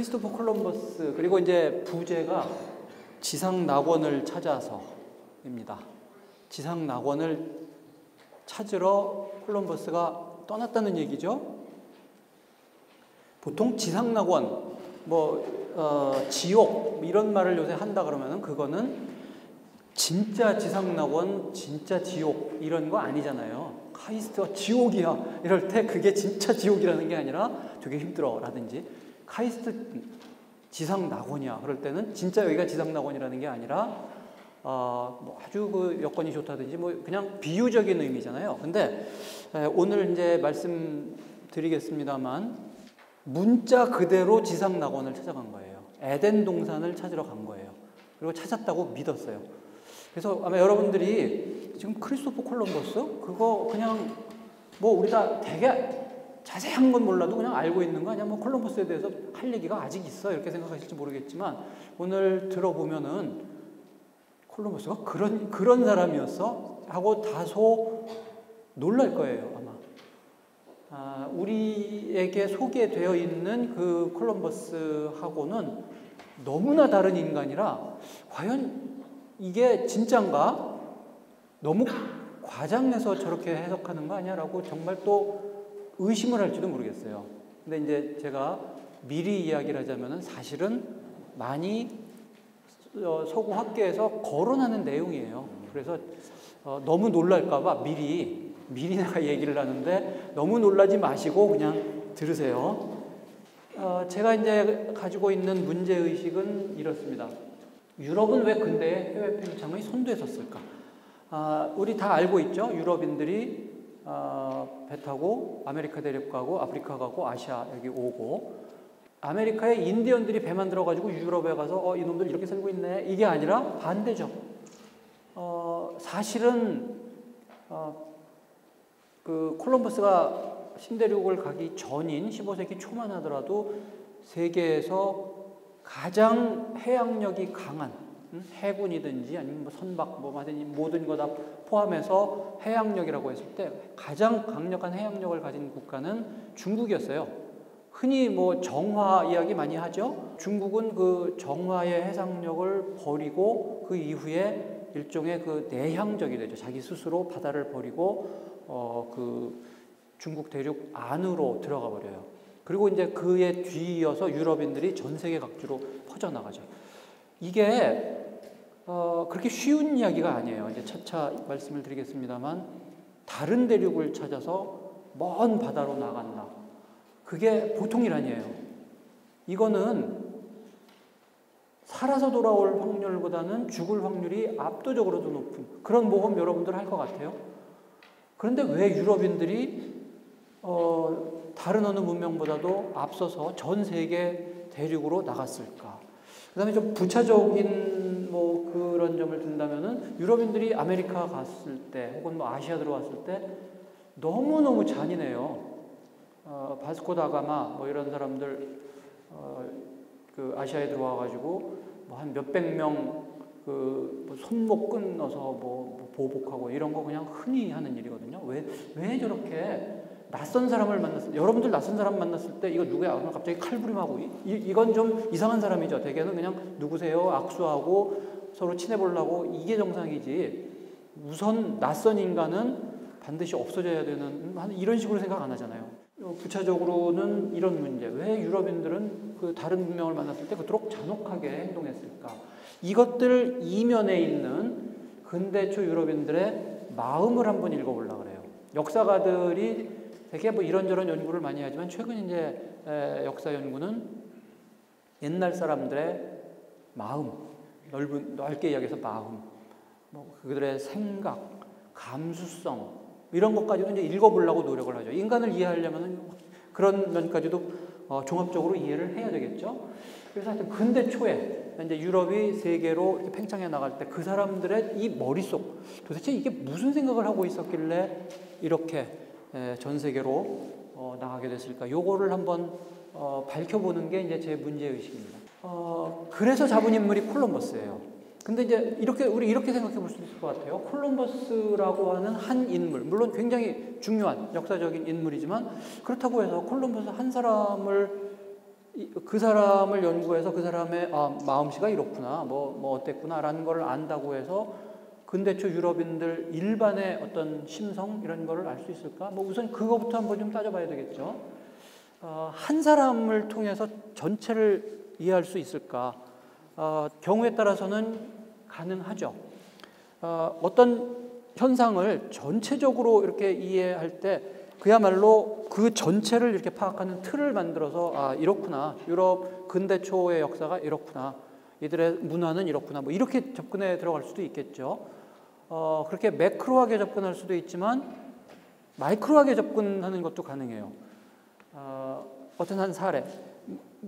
크리스토퍼 콜럼버스, 그리고 이제 부제가 지상 낙원을 찾아서입니다. 지상 낙원을 찾으러 콜럼버스가 떠났다는 얘기죠. 보통 지상 낙원, 지옥 이런 말을 요새 한다 그러면은 그거는 진짜 지상 낙원, 진짜 지옥 이런 거 아니잖아요. 카이스트가 지옥이야 이럴 때 그게 진짜 지옥이라는 게 아니라 되게 힘들어 라든지, 카이스트 지상 낙원이야 그럴 때는 진짜 여기가 지상 낙원이라는 게 아니라 아주 그 여건이 좋다든지 그냥 비유적인 의미잖아요. 근데 오늘 이제 말씀드리겠습니다만 문자 그대로 지상 낙원을 찾아간 거예요. 에덴 동산을 찾으러 간 거예요. 그리고 찾았다고 믿었어요. 그래서 아마 여러분들이 지금 크리스토퍼 콜럼버스 그거 그냥 우리 다 되게 자세한 건 몰라도 그냥 알고 있는 거 아니야? 콜럼버스에 대해서 할 얘기가 아직 있어 이렇게 생각하실지 모르겠지만, 오늘 들어보면은 콜럼버스가 그런 사람이었어? 하고 다소 놀랄 거예요, 아마. 우리에게 소개되어 있는 그 콜럼버스하고는 너무나 다른 인간이라 과연 이게 진짠가? 너무 과장해서 저렇게 해석하는 거 아니야? 라고 정말 또 의심을 할지도 모르겠어요. 근데 이제 제가 미리 이야기를 하자면은 사실은 많이 서구 학계에서 거론하는 내용이에요. 그래서 너무 놀랄까봐 미리 내가 얘기를 하는데 너무 놀라지 마시고 그냥 들으세요. 제가 이제 가지고 있는 문제의식은 이렇습니다. 유럽은 왜 근대에 해외 팽창의 선두에 섰을까? 우리 다 알고 있죠? 유럽인들이 배 타고 아메리카 대륙 가고 아프리카 가고 아시아 여기 오고, 아메리카에 인디언들이 배 만들어가지고 유럽에 가서 이놈들 이렇게 살고 있네 이게 아니라 반대죠. 사실은 그 콜럼버스가 신대륙을 가기 전인 15세기 초만 하더라도 세계에서 가장 해양력이 강한 해군이든지 아니면 선박 모든 거 다 포함해서 해양력이라고 했을 때 가장 강력한 해양력을 가진 국가는 중국이었어요. 흔히 정화 이야기 많이 하죠. 중국은 그 정화의 해상력을 버리고 그 이후에 일종의 그 내향적이 되죠. 자기 스스로 바다를 버리고 그 중국 대륙 안으로 들어가 버려요. 그리고 이제 그에 뒤이어서 유럽인들이 전 세계 각지로 퍼져나가죠. 이게 그렇게 쉬운 이야기가 아니에요. 이제 차차 말씀을 드리겠습니다만, 다른 대륙을 찾아서 먼 바다로 나간다. 그게 보통 일 아니에요. 이거는 살아서 돌아올 확률보다는 죽을 확률이 압도적으로 더 높은 그런 모험 여러분들 할 것 같아요. 그런데 왜 유럽인들이 다른 어느 문명보다도 앞서서 전 세계 대륙으로 나갔을까? 그 다음에 좀 부차적인 그런 점을 든다면은 유럽인들이 아메리카 갔을 때 혹은 아시아 들어왔을 때 너무너무 잔인해요. 바스코 다가마 이런 사람들 그 아시아에 들어와가지고 한 몇백 명 손목 끊어서 보복하고 이런 거 그냥 흔히 하는 일이거든요. 왜 저렇게 낯선 사람을 만났을 때, 여러분들 낯선 사람 만났을 때 이거 누구야? 그러면 갑자기 칼부림하고 이건 좀 이상한 사람이죠. 대개는 그냥 누구세요? 악수하고 서로 친해보려고 이게 정상이지, 우선 낯선 인간은 반드시 없어져야 되는 이런 식으로 생각 안 하잖아요. 부차적으로는 이런 문제, 왜 유럽인들은 그 다른 문명을 만났을 때 그토록 잔혹하게 행동했을까? 이것들 이면에 있는 근대 초 유럽인들의 마음을 한번 읽어보려고 그래요. 역사가들이 되게 이런저런 연구를 많이 하지만 최근 이제 역사 연구는 옛날 사람들의 마음, 넓게 이야기해서 마음, 그들의 생각, 감수성 이런 것까지도 이제 읽어보려고 노력을 하죠. 인간을 이해하려면 그런 면까지도 종합적으로 이해를 해야 되겠죠. 그래서 하여튼 근대 초에 이제 유럽이 세계로 이렇게 팽창해 나갈 때 그 사람들의 이 머릿속, 도대체 이게 무슨 생각을 하고 있었길래 이렇게 전 세계로 나가게 됐을까? 요거를 한번 밝혀보는 게 이제 제 문제의식입니다. 그래서 잡은 인물이 콜럼버스예요. 근데 이제 우리 이렇게 생각해 볼 수 있을 것 같아요. 콜럼버스라고 하는 한 인물, 물론 굉장히 중요한 역사적인 인물이지만, 그렇다고 해서 콜럼버스 한 사람을 그 사람을 연구해서 그 사람의 마음씨가 이렇구나, 뭐 어땠구나라는 걸 안다고 해서 근대초 유럽인들 일반의 어떤 심성 이런 거를 알 수 있을까? 뭐 우선 그거부터 한번 좀 따져봐야 되겠죠. 한 사람을 통해서 전체를 이해할 수 있을까? 경우에 따라서는 가능하죠. 어떤 현상을 전체적으로 이렇게 이해할 때 그야말로 그 전체를 이렇게 파악하는 틀을 만들어서 이렇구나. 유럽 근대 초의 역사가 이렇구나. 이들의 문화는 이렇구나. 뭐 이렇게 접근해 들어갈 수도 있겠죠. 그렇게 매크로하게 접근할 수도 있지만 마이크로하게 접근하는 것도 가능해요. 어떤 한 사례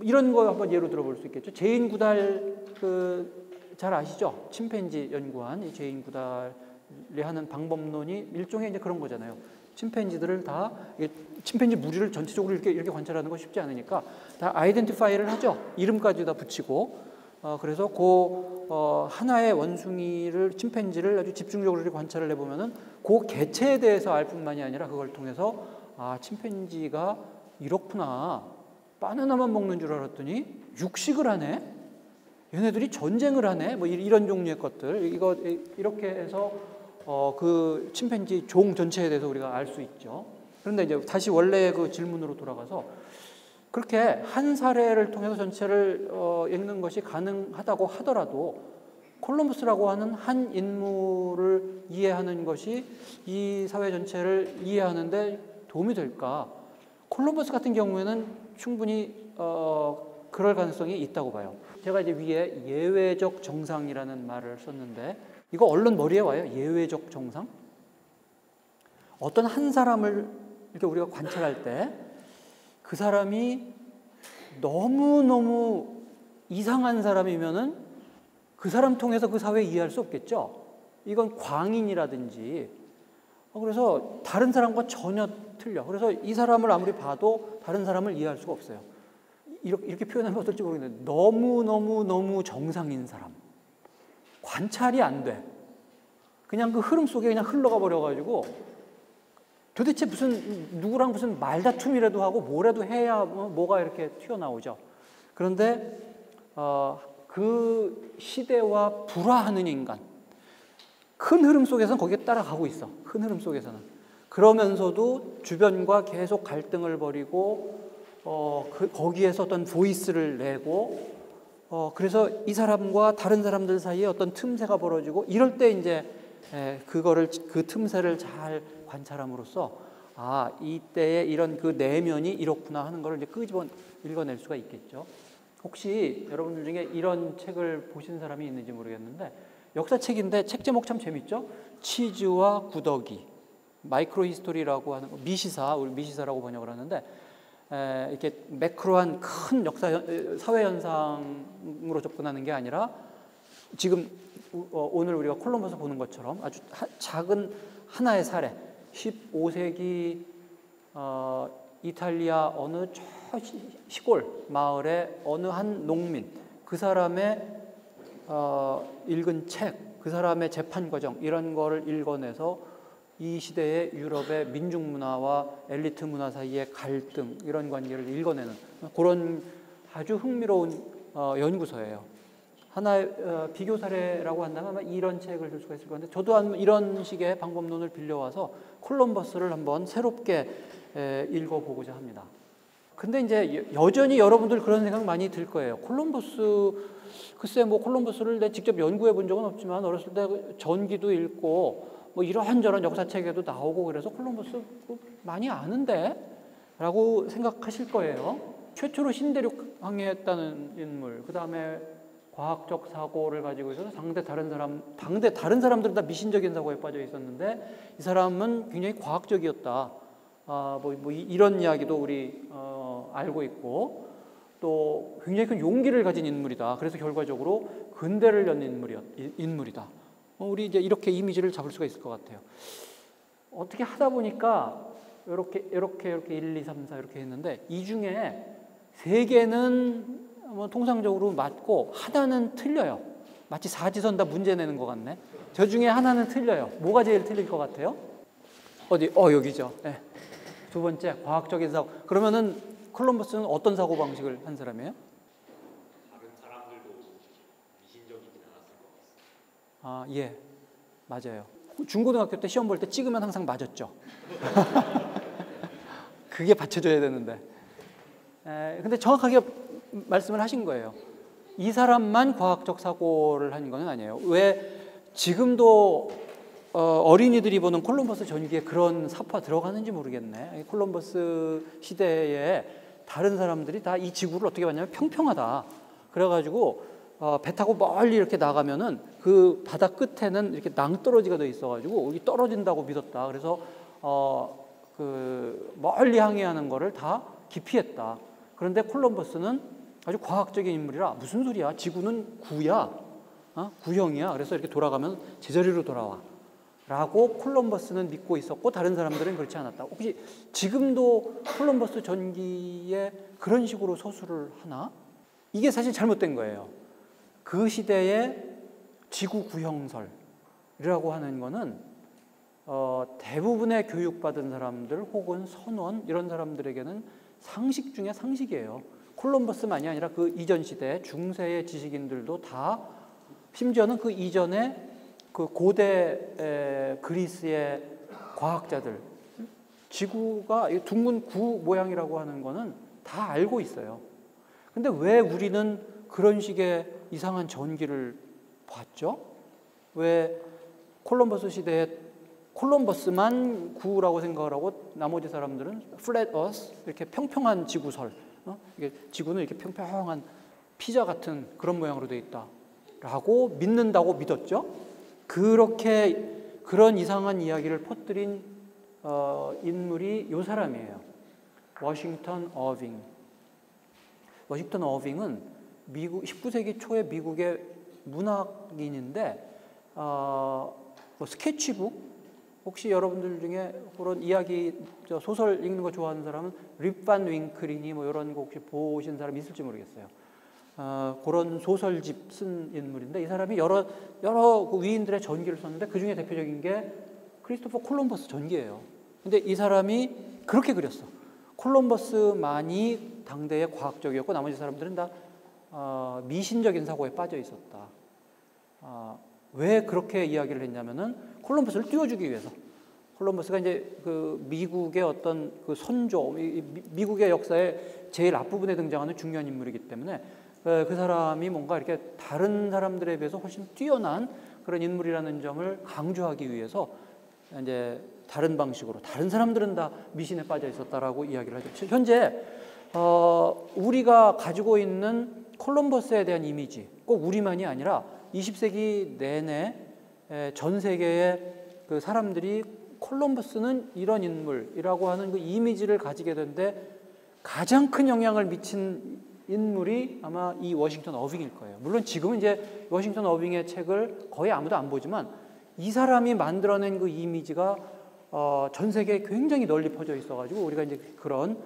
이런 거 한번 예로 들어볼 수 있겠죠. 제인 구달 잘 아시죠? 침팬지 연구한 이 제인 구달이 하는 방법론이 일종의 이제 그런 거잖아요. 침팬지들을 다 침팬지 무리를 전체적으로 이렇게 관찰하는 거 쉽지 않으니까 다 아이덴티파이를 하죠. 이름까지 다 붙이고 그래서 하나의 원숭이를 침팬지를 아주 집중적으로 이렇게 관찰을 해보면은 그 개체에 대해서 알 뿐만이 아니라 그걸 통해서 침팬지가 이렇구나. 바나나만 먹는 줄 알았더니 육식을 하네. 얘네들이 전쟁을 하네. 뭐 이런 종류의 것들 이렇게 해서 그 침팬지 종 전체에 대해서 우리가 알 수 있죠. 그런데 이제 다시 원래의 그 질문으로 돌아가서 그렇게 한 사례를 통해서 전체를 읽는 것이 가능하다고 하더라도 콜럼버스라고 하는 한 인물을 이해하는 것이 이 사회 전체를 이해하는데 도움이 될까? 콜럼버스 같은 경우에는 충분히 그럴 가능성이 있다고 봐요. 제가 이제 위에 예외적 정상이라는 말을 썼는데 이거 얼른 머리에 와요. 예외적 정상? 어떤 한 사람을 이렇게 우리가 관찰할 때 그 사람이 너무너무 이상한 사람이면은 그 사람 통해서 그 사회 이해할 수 없겠죠. 이건 광인이라든지 그래서 다른 사람과 전혀 틀려. 그래서 이 사람을 아무리 봐도 다른 사람을 이해할 수가 없어요. 이렇게 표현하면 어떨지 모르겠는데 너무 정상인 사람. 관찰이 안 돼. 그냥 그 흐름 속에 그냥 흘러가 버려가지고 도대체 누구랑 무슨 말다툼이라도 하고 뭐라도 해야 뭐가 이렇게 튀어나오죠. 그런데 그 시대와 불화하는 인간, 큰 흐름 속에서는 거기에 따라가고 있어. 큰 흐름 속에서는. 그러면서도 주변과 계속 갈등을 벌이고 거기에서 어떤 보이스를 내고 그래서 이 사람과 다른 사람들 사이에 어떤 틈새가 벌어지고 이럴 때 이제 그 틈새를 잘 관찰함으로써 이때의 이런 그 내면이 이렇구나 하는 걸 이제 끄집어 읽어낼 수가 있겠죠. 혹시 여러분들 중에 이런 책을 보신 사람이 있는지 모르겠는데 역사책인데 책 제목 참 재밌죠? 치즈와 구더기, 마이크로 히스토리라고 하는 거, 우리 미시사라고 번역을 하는데 이렇게 매크로한 큰 사회 현상으로 접근하는 게 아니라 지금 오늘 우리가 콜럼버스 보는 것처럼 아주 작은 하나의 사례, 15세기 이탈리아 어느 시골 마을의 어느 한 농민, 그 사람의 읽은 책, 그 사람의 재판 과정 이런 거를 읽어내서 이 시대의 유럽의 민중 문화와 엘리트 문화 사이의 갈등 이런 관계를 읽어내는 그런 아주 흥미로운 연구서예요. 하나의 비교 사례라고 한다면 아마 이런 책을 줄 수가 있을 건데 저도 이런 식의 방법론을 빌려와서 콜럼버스를 한번 새롭게 읽어보고자 합니다. 근데 이제 여전히 여러분들 그런 생각 많이 들 거예요. 글쎄 뭐 콜럼버스를 내가 직접 연구해 본 적은 없지만 어렸을 때 전기도 읽고 뭐 이런저런 역사책에도 나오고 그래서 콜럼버스 많이 아는데? 라고 생각하실 거예요. 최초로 신대륙 항해했다는 인물, 그 다음에 과학적 사고를 가지고 있어서 당대 다른 사람들은 다 미신적인 사고에 빠져 있었는데 이 사람은 굉장히 과학적이었다. 이런 이야기도 우리 알고 있고 또 굉장히 큰 용기를 가진 인물이다. 그래서 결과적으로 근대를 연 인물이다. 우리 이제 이렇게 이미지를 잡을 수가 있을 것 같아요. 어떻게 하다 보니까 이렇게 1, 2, 3, 4 이렇게 했는데 이 중에 3개는 통상적으로 맞고 하나는 틀려요. 마치 사지선 다 문제 내는 것 같네. 저 중에 하나는 틀려요. 뭐가 제일 틀릴 것 같아요? 어디? 여기죠. 네. 두 번째, 과학적인 사고. 그러면은 콜럼버스는 어떤 사고 방식을 한 사람이에요? 다른 사람들도 미신적이진 않았을 것 같습니다. 아, 예, 맞아요. 중고등학교 때 시험 볼 때 찍으면 항상 맞았죠. 그게 받쳐줘야 되는데. 근데 정확하게 말씀을 하신 거예요. 이 사람만 과학적 사고를 한 건 아니에요. 왜 지금도 어린이들이 보는 콜럼버스 전기에 그런 사파 들어가는지 모르겠네. 콜럼버스 시대에 다른 사람들이 다 이 지구를 어떻게 봤냐면 평평하다. 그래가지고 배 타고 멀리 이렇게 나가면은 그 바다 끝에는 이렇게 낭떠러지가 돼 있어가지고 여기 떨어진다고 믿었다. 그래서 그 멀리 항해하는 거를 다 기피했다. 그런데 콜럼버스는 아주 과학적인 인물이라 무슨 소리야? 지구는 구야, 구형이야. 그래서 이렇게 돌아가면 제자리로 돌아와. 라고 콜럼버스는 믿고 있었고 다른 사람들은 그렇지 않았다. 혹시 지금도 콜럼버스 전기에 그런 식으로 서술을 하나? 이게 사실 잘못된 거예요. 그 시대의 지구 구형설이라고 하는 거는 대부분의 교육받은 사람들 혹은 선원 이런 사람들에게는 상식 중에 상식이에요. 콜럼버스만이 아니라 그 이전 시대 중세의 지식인들도 다 심지어는 그 이전에 그 고대 그리스의 과학자들 지구가 둥근 구 모양이라고 하는 거는 다 알고 있어요. 근데 왜 우리는 그런 식의 이상한 전기를 봤죠? 왜 콜럼버스 시대에 콜럼버스만 구라고 생각을 하고 나머지 사람들은 flat earth 이렇게 평평한 지구설, 이게 지구는 이렇게 평평한 피자 같은 그런 모양으로 되어 있다라고 믿는다고 믿었죠? 그렇게 그런 이상한 이야기를 퍼뜨린 인물이 이 사람이에요. 워싱턴 어빙. 워싱턴 어빙은 미국 19세기 초에 미국의 문학인인데 스케치북 혹시 여러분들 중에 그런 이야기 소설 읽는 거 좋아하는 사람은 립 반 윙클이니 뭐 이런 거 혹시 보신 사람 있을지 모르겠어요. 그런 소설집 쓴 인물인데 이 사람이 여러 그 위인들의 전기를 썼는데 그 중에 대표적인 게 크리스토퍼 콜럼버스 전기예요. 근데 이 사람이 그렇게 그렸어. 콜럼버스만이 당대의 과학적이었고 나머지 사람들은 다 미신적인 사고에 빠져 있었다. 왜 그렇게 이야기를 했냐면은 콜럼버스를 띄워주기 위해서. 콜럼버스가 이제 그 미국의 어떤 그 선조, 미국의 역사의 제일 앞부분에 등장하는 중요한 인물이기 때문에 그 사람이 뭔가 이렇게 다른 사람들에 비해서 훨씬 뛰어난 그런 인물이라는 점을 강조하기 위해서 이제 다른 방식으로 다른 사람들은 다 미신에 빠져 있었다라고 이야기를 하죠. 현재 우리가 가지고 있는 콜럼버스에 대한 이미지 꼭 우리만이 아니라 20세기 내내 전 세계의 그 사람들이 콜럼버스는 이런 인물이라고 하는 그 이미지를 가지게 되는데 가장 큰 영향을 미친 인물이 아마 이 워싱턴 어빙일 거예요. 물론 지금은 이제 워싱턴 어빙의 책을 거의 아무도 안 보지만 이 사람이 만들어낸 그 이미지가 전 세계에 굉장히 널리 퍼져 있어가지고 우리가 이제 그런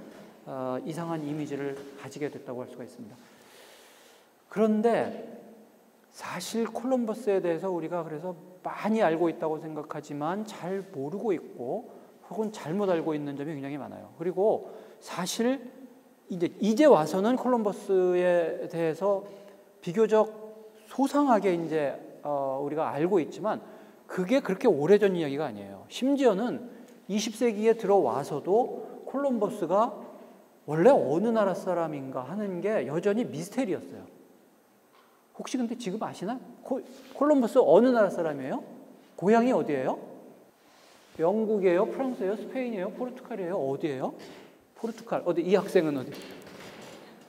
이상한 이미지를 가지게 됐다고 할 수가 있습니다. 그런데 사실 콜럼버스에 대해서 우리가 그래서 많이 알고 있다고 생각하지만 잘 모르고 있고 혹은 잘못 알고 있는 점이 굉장히 많아요. 그리고 사실 이제 와서는 콜럼버스에 대해서 비교적 소상하게 이제 우리가 알고 있지만 그게 그렇게 오래전 이야기가 아니에요. 심지어는 20세기에 들어와서도 콜럼버스가 원래 어느 나라 사람인가 하는 게 여전히 미스테리였어요. 혹시 근데 지금 아시나? 콜럼버스 어느 나라 사람이에요? 고향이 어디예요? 영국이에요? 프랑스예요? 스페인이에요? 포르투갈이에요? 어디예요? 포르투갈. 어디? 이 학생은 어디?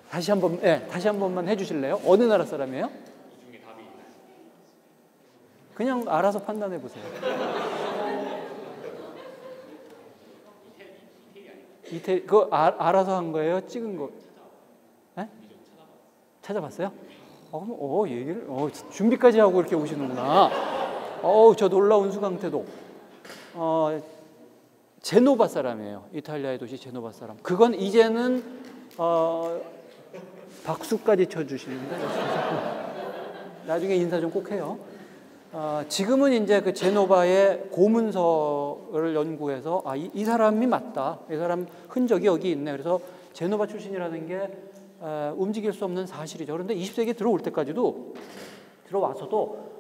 다시 한 번만 해주실래요? 어느 나라 사람이에요? 이 중에 답이 있나요? 그냥 알아서 판단해 보세요. 이태리 그거 알아서 한 거예요? 찍은 거? 네? 찾아봤어요? 그럼 얘기를 준비까지 하고 이렇게 오시는구나. 저 놀라운 수강태도. 제노바 사람이에요. 이탈리아의 도시 제노바 사람. 그건 이제는 박수까지 쳐주시는데 나중에 인사 좀 꼭 해요. 지금은 이제 그 제노바의 고문서를 연구해서 이 사람이 맞다. 이 사람 흔적이 여기 있네. 그래서 제노바 출신이라는 게 움직일 수 없는 사실이죠. 그런데 20세기에 들어올 때까지도 들어와서도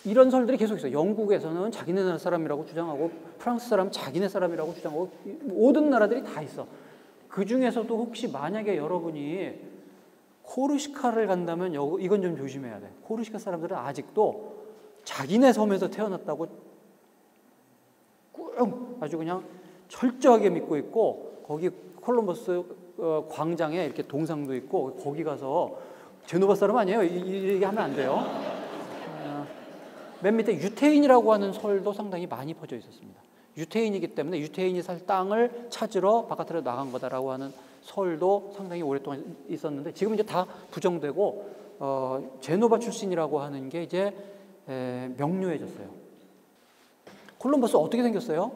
이런 설들이 계속 있어요. 영국에서는 자기네 나라 사람이라고 주장하고 프랑스 사람은 자기네 사람이라고 주장하고 모든 나라들이 다 있어. 그 중에서도 혹시 만약에 여러분이 코르시카를 간다면 이건 좀 조심해야 돼. 코르시카 사람들은 아직도 자기네 섬에서 태어났다고 꾹 아주 그냥 철저하게 믿고 있고, 거기 콜럼버스 광장에 이렇게 동상도 있고, 거기 가서 제노바 사람 아니에요. 이 얘기하면 안 돼요. 맨 밑에 유태인이라고 하는 설도 상당히 많이 퍼져 있었습니다. 유태인이기 때문에 유태인이 살 땅을 찾으러 바깥으로 나간 거다라고 하는 설도 상당히 오랫동안 있었는데, 지금 이제 다 부정되고 제노바 출신이라고 하는 게 이제 명료해졌어요. 콜럼버스 어떻게 생겼어요?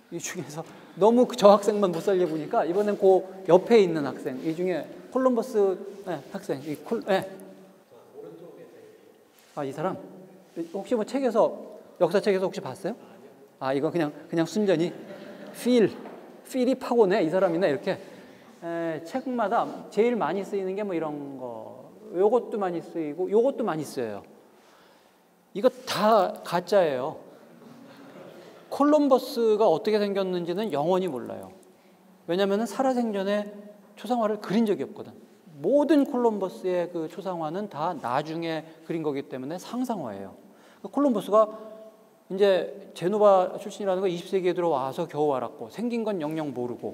이 중에서 너무 저 학생만 못 살려 보니까 이번엔 그 옆에 있는 학생, 이 중에 콜럼버스 학생, 이 사람 혹시 뭐 책에서, 역사책에서 혹시 봤어요? 이거 그냥 순전히 필이 파고네, 이 사람이네, 이렇게. 책마다 제일 많이 쓰이는 게 뭐 이런 거, 요것도 많이 쓰이고 요것도 많이 쓰여요. 이거 다 가짜예요. 콜럼버스가 어떻게 생겼는지는 영원히 몰라요. 왜냐하면 살아생전에 초상화를 그린 적이 없거든. 모든 콜럼버스의 그 초상화는 다 나중에 그린 거기 때문에 상상화예요. 콜럼버스가 이제 제노바 출신이라는 거 20세기에 들어와서 겨우 알았고, 생긴 건 영영 모르고,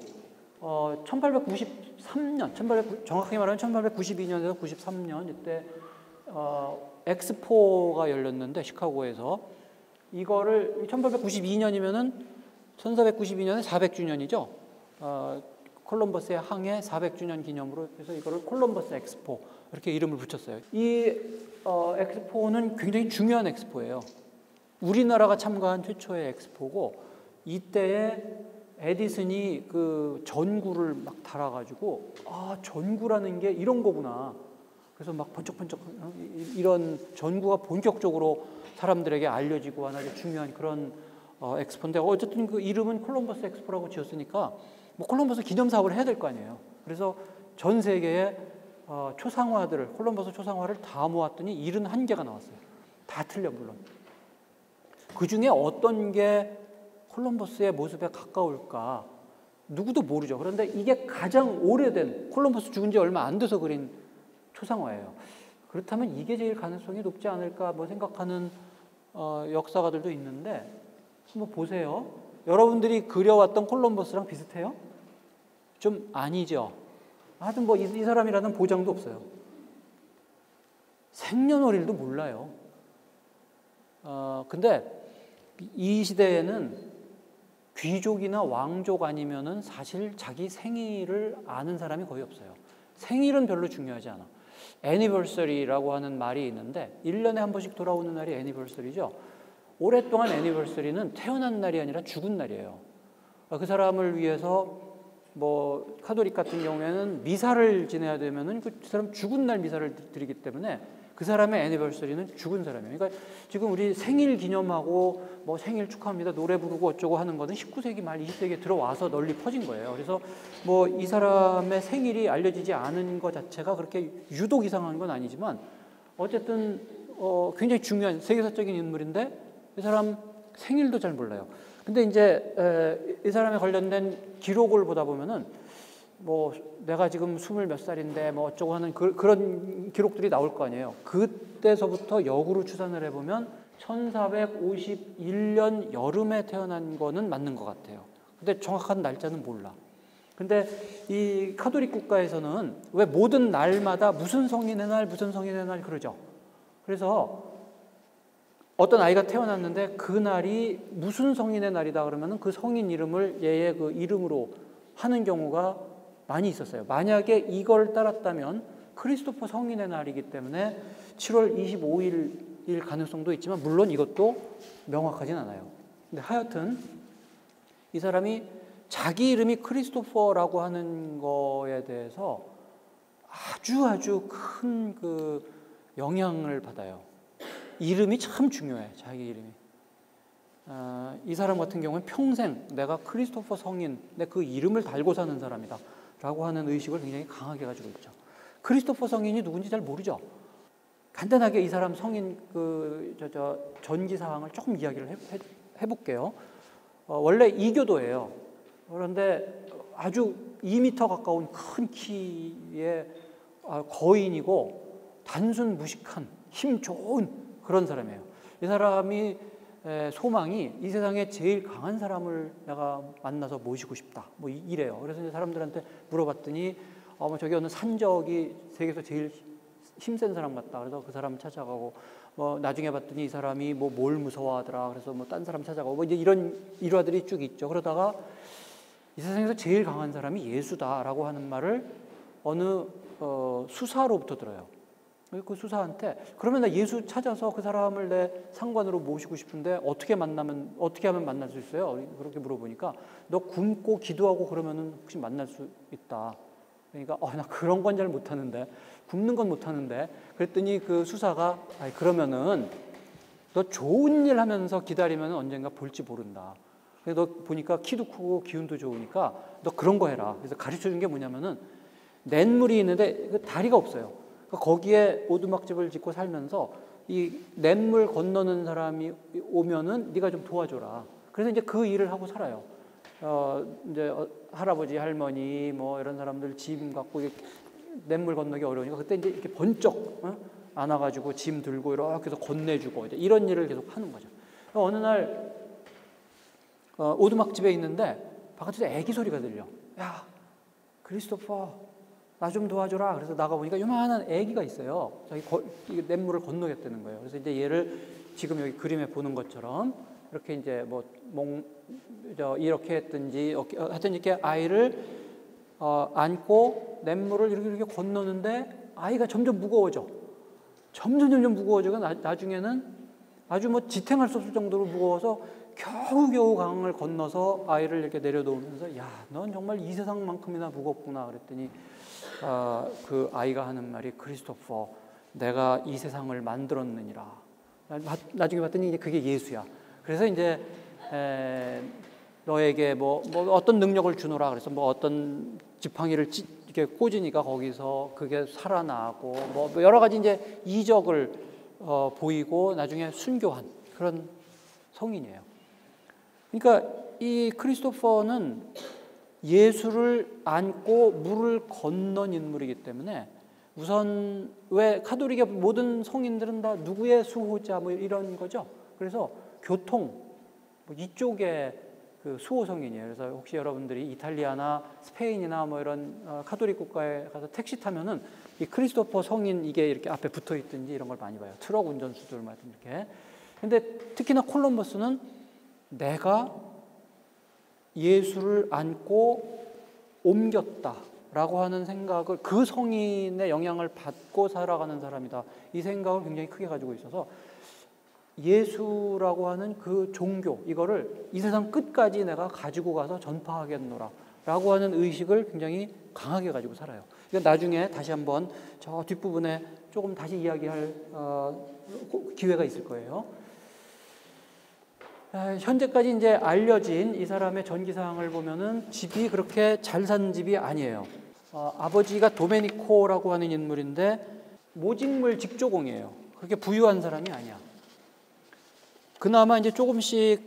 1893년, 정확하게 말하면 1892년에서 93년 이때 엑스포가 열렸는데, 시카고에서 이거를 1892년이면은 1492년에 400주년이죠. 콜럼버스의 항해 400주년 기념으로 해서 이거를 콜럼버스 엑스포 이렇게 이름을 붙였어요. 이 엑스포는 굉장히 중요한 엑스포예요. 우리나라가 참가한 최초의 엑스포고, 이때에 에디슨이 그 전구를 막 달아가지고 전구라는 게 이런 거구나. 그래서 막 번쩍번쩍 이런 전구가 본격적으로 사람들에게 알려지고 하는 아주 중요한 그런 엑스포인데, 어쨌든 그 이름은 콜럼버스 엑스포라고 지었으니까 뭐 콜럼버스 기념 사업을 해야 될 거 아니에요. 그래서 전 세계의 초상화들을, 콜럼버스 초상화를 다 모았더니 71개가 나왔어요. 다 틀려 물론. 그 중에 어떤 게 콜럼버스의 모습에 가까울까 누구도 모르죠. 그런데 이게 가장 오래된, 콜럼버스 죽은 지 얼마 안 돼서 그린 초상화예요. 그렇다면 이게 제일 가능성이 높지 않을까 뭐 생각하는 역사가들도 있는데, 한번 보세요. 여러분들이 그려왔던 콜럼버스랑 비슷해요? 좀 아니죠. 하여튼 뭐 이 사람이라는 보장도 없어요. 생년월일도 몰라요. 근데 이 시대에는 귀족이나 왕족 아니면은 사실 자기 생일을 아는 사람이 거의 없어요. 생일은 별로 중요하지 않아. 애니버서리라고 하는 말이 있는데 1년에 한 번씩 돌아오는 날이 애니버서리죠. 오랫동안 애니버서리는 태어난 날이 아니라 죽은 날이에요. 그 사람을 위해서 뭐 카톨릭 같은 경우에는 미사를 지내야 되면은 그 사람 죽은 날 미사를 드리기 때문에 그 사람의 애니버서리는 죽은 사람이에요. 그러니까 지금 우리 생일 기념하고 뭐 생일 축하합니다 노래 부르고 어쩌고 하는 거는 19세기 말 20세기에 들어와서 널리 퍼진 거예요. 그래서 뭐 이 사람의 생일이 알려지지 않은 것 자체가 그렇게 유독 이상한 건 아니지만 어쨌든 굉장히 중요한 세계사적인 인물인데 이 사람 생일도 잘 몰라요. 근데 이제 이 사람에 관련된 기록을 보다 보면은 뭐 내가 지금 20몇 살인데 뭐 어쩌고 하는 그런 기록들이 나올 거 아니에요. 그때서부터 역으로 추산을 해보면 1451년 여름에 태어난 거는 맞는 것 같아요. 근데 정확한 날짜는 몰라. 근데 이 카톨릭 국가에서는 왜 모든 날마다 무슨 성인의 날 무슨 성인의 날 그러죠. 그래서 어떤 아이가 태어났는데 그 날이 무슨 성인의 날이다 그러면은 그 성인 이름을 얘의 그 이름으로 하는 경우가 많이 있었어요. 만약에 이걸 따랐다면 크리스토퍼 성인의 날이기 때문에 7월 25일일 가능성도 있지만 물론 이것도 명확하진 않아요. 근데 하여튼 이 사람이 자기 이름이 크리스토퍼라고 하는 거에 대해서 아주 큰 그 영향을 받아요. 이름이 참 중요해. 자기 이름이. 이 사람 같은 경우는 평생 내가 크리스토퍼 성인, 내 그 이름을 달고 사는 사람이다. 라고 하는 의식을 굉장히 강하게 가지고 있죠. 크리스토퍼 성인이 누군지 잘 모르죠. 간단하게 이 사람 성인 전기 사항을 조금 이야기를 해볼게요. 원래 이교도예요. 그런데 아주 2m 가까운 큰 키의 거인이고 단순 무식한 힘 좋은 그런 사람이에요. 이 사람이 소망이 이 세상에 제일 강한 사람을 내가 만나서 모시고 싶다. 뭐 이래요. 그래서 이제 사람들한테 물어봤더니 저기 어느 산적이 세계에서 제일 힘센 사람 같다. 그래서 그 사람 찾아가고 나중에 봤더니 이 사람이 뭘 무서워하더라. 그래서 딴 사람 찾아가고 이제 이런 일화들이 쭉 있죠. 그러다가 이 세상에서 제일 강한 사람이 예수다라고 하는 말을 어느 수사로부터 들어요. 그 수사한테 그러면 나 예수 찾아서 그 사람을 내 상관으로 모시고 싶은데 어떻게 하면 만날 수 있어요? 그렇게 물어보니까 너 굶고 기도하고 그러면은 혹시 만날 수 있다. 그러니까 나 그런 건 잘 못하는데 굶는 건 못하는데 그랬더니 그 수사가 그러면은 너 좋은 일 하면서 기다리면 언젠가 볼지 모른다. 너 보니까 키도 크고 기운도 좋으니까 너 그런 거 해라. 그래서 가르쳐 준 게 뭐냐면은 냇물이 있는데 그 다리가 없어요. 거기에 오두막집을 짓고 살면서 이 냇물 건너는 사람이 오면은 네가 좀 도와줘라. 그래서 이제 그 일을 하고 살아요. 이제 할아버지, 할머니 이런 사람들 짐 갖고 냇물 건너기 어려우니까 그때 이제 이렇게 번쩍 안아가지고 짐 들고 이렇게 해서 건네주고 이제 이런 일을 계속 하는 거죠. 어느 날 오두막집에 있는데 바깥에서 애기 소리가 들려. 야, 크리스토퍼, 나 좀 도와줘라. 그래서 나가보니까 요만한 애기가 있어요. 자기 냇물을 건너겠다는 거예요. 그래서 이제 얘를 지금 여기 그림에 보는 것처럼 이렇게 이제 이렇게 했든지 하여튼 이렇게 아이를 안고 냇물을 이렇게 건너는데 아이가 점점 무거워져. 점점 무거워지고 나중에는 아주 지탱할 수 없을 정도로 무거워서 겨우겨우 강을 건너서 아이를 이렇게 내려놓으면서 야, 넌 정말 이 세상만큼이나 무겁구나 그랬더니 그 아이가 하는 말이 크리스토퍼, 내가 이 세상을 만들었느니라. 나중에 봤더니 이제 그게 예수야. 그래서 이제 너에게 어떤 능력을 주노라. 그래서 어떤 지팡이를 이렇게 꽂으니까 거기서 그게 살아나고 여러 가지 이제 이적을 보이고 나중에 순교한 그런 성인이에요. 그러니까 이 크리스토퍼는 예수를 안고 물을 건넌 인물이기 때문에 우선 왜 카톨릭의 모든 성인들은 다 누구의 수호자 이런 거죠. 그래서 교통 이쪽에 그 수호 성인이에요. 그래서 혹시 여러분들이 이탈리아나 스페인이나 이런 카톨릭 국가에 가서 택시 타면은 이 크리스토퍼 성인 이게 이렇게 앞에 붙어 있든지 이런 걸 많이 봐요. 트럭 운전수들 이렇게. 근데 특히나 콜럼버스는 내가 예수를 안고 옮겼다라고 하는 생각을 그 성인의 영향을 받고 살아가는 사람이다. 이 생각을 굉장히 크게 가지고 있어서 예수라고 하는 그 종교 이거를 이 세상 끝까지 내가 가지고 가서 전파하겠노라 라고 하는 의식을 굉장히 강하게 가지고 살아요. 그러니까 나중에 다시 한번 저 뒷부분에 조금 다시 이야기할 기회가 있을 거예요. 현재까지 이제 알려진 이 사람의 전기사항을 보면은 집이 그렇게 잘 산 집이 아니에요. 아버지가 도메니코라고 하는 인물인데 모직물 직조공이에요. 그렇게 부유한 사람이 아니야. 그나마 이제 조금씩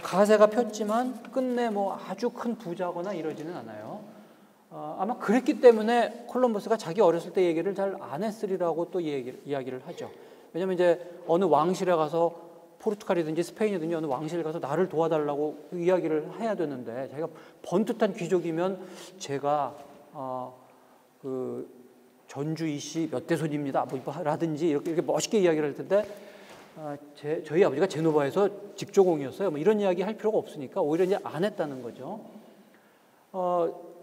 가세가 폈지만 끝내 아주 큰 부자거나 이러지는 않아요. 아마 그랬기 때문에 콜럼버스가 자기 어렸을 때 얘기를 잘 안 했으리라고 또 이야기를 하죠. 왜냐하면 이제 어느 왕실에 가서 포르투갈이든지 스페인이든지 어느 왕실 가서 나를 도와달라고 이야기를 해야 되는데 자기가 번듯한 귀족이면 제가 그 전주이씨 몇 대손입니다 라든지 이렇게 멋있게 이야기를 할 텐데 저희 아버지가 제노바에서 직조공이었어요. 이런 이야기 할 필요가 없으니까 오히려 이제 안 했다는 거죠.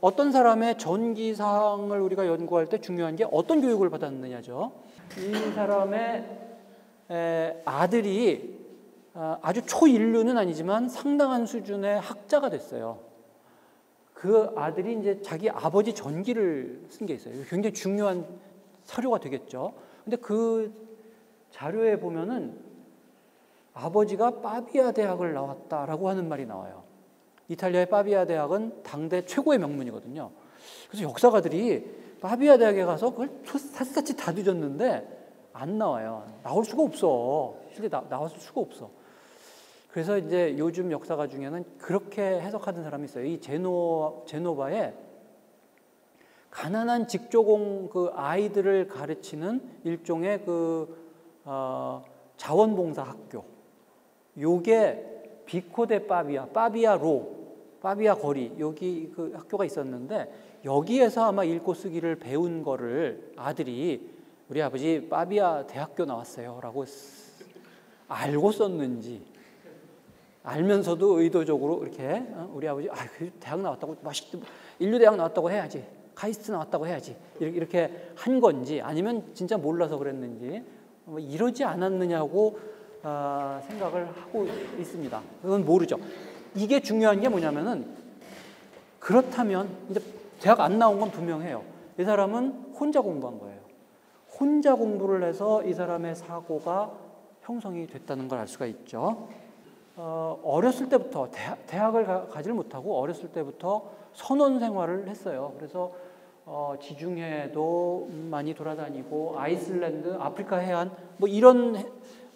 어떤 사람의 전기사항을 우리가 연구할 때 중요한 게 어떤 교육을 받았느냐죠. 이 사람의 아들이 아주 초인류는 아니지만 상당한 수준의 학자가 됐어요. 그 아들이 이제 자기 아버지 전기를 쓴 게 있어요. 굉장히 중요한 사료가 되겠죠. 근데 그 자료에 보면은 아버지가 파비아 대학을 나왔다라고 하는 말이 나와요. 이탈리아의 파비아 대학은 당대 최고의 명문이거든요. 그래서 역사가들이 바비아 대학에 가서 그걸 샅샅이 다 뒤졌는데 안 나와요. 나올 수가 없어. 실제 나올 수가 없어. 그래서 이제 요즘 역사가 중에는 그렇게 해석하는 사람이 있어요. 이 제노바에 가난한 직조공 그 아이들을 가르치는 일종의 자원봉사 학교. 요게 비코 데 파비아 거리 여기 그 학교가 있었는데 여기에서 아마 읽고 쓰기를 배운 거를 아들이 우리 아버지 파비아 대학교 나왔어요라고 알고 썼는지 알면서도 의도적으로 이렇게 우리 아버지 그 대학 나왔다고 인류 대학 나왔다고 해야지 카이스트 나왔다고 해야지 이렇게 한 건지 아니면 진짜 몰라서 그랬는지 이러지 않았느냐고 생각을 하고 있습니다. 그건 모르죠. 이게 중요한 게 뭐냐면은 그렇다면 이제 대학 안 나온 건 분명해요. 이 사람은 혼자 공부한 거예요. 혼자 공부를 해서 이 사람의 사고가 형성이 됐다는 걸 알 수가 있죠. 어렸을 때부터 대학을 가지를 못하고 어렸을 때부터 선원 생활을 했어요. 그래서 지중해도 많이 돌아다니고 아이슬란드, 아프리카 해안 뭐 이런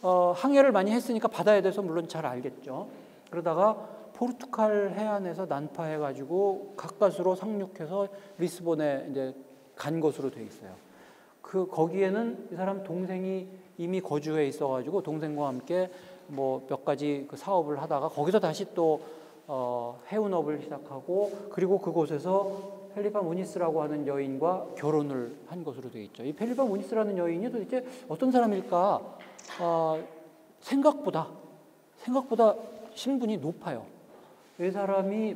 항해를 많이 했으니까 바다에 대해서 물론 잘 알겠죠. 그러다가 포르투갈 해안에서 난파해가지고 가까스로 상륙해서 리스본에 이제 간 것으로 돼 있어요. 거기에는 이 사람 동생이 이미 거주해 있어가지고 동생과 함께 뭐 몇 가지 그 사업을 하다가 거기서 다시 또 해운업을 시작하고 그리고 그곳에서 펠리파 무니스라고 하는 여인과 결혼을 한 것으로 되어 있죠. 이 펠리파 무니스라는 여인이 도대체 어떤 사람일까? 생각보다 신분이 높아요. 이 사람이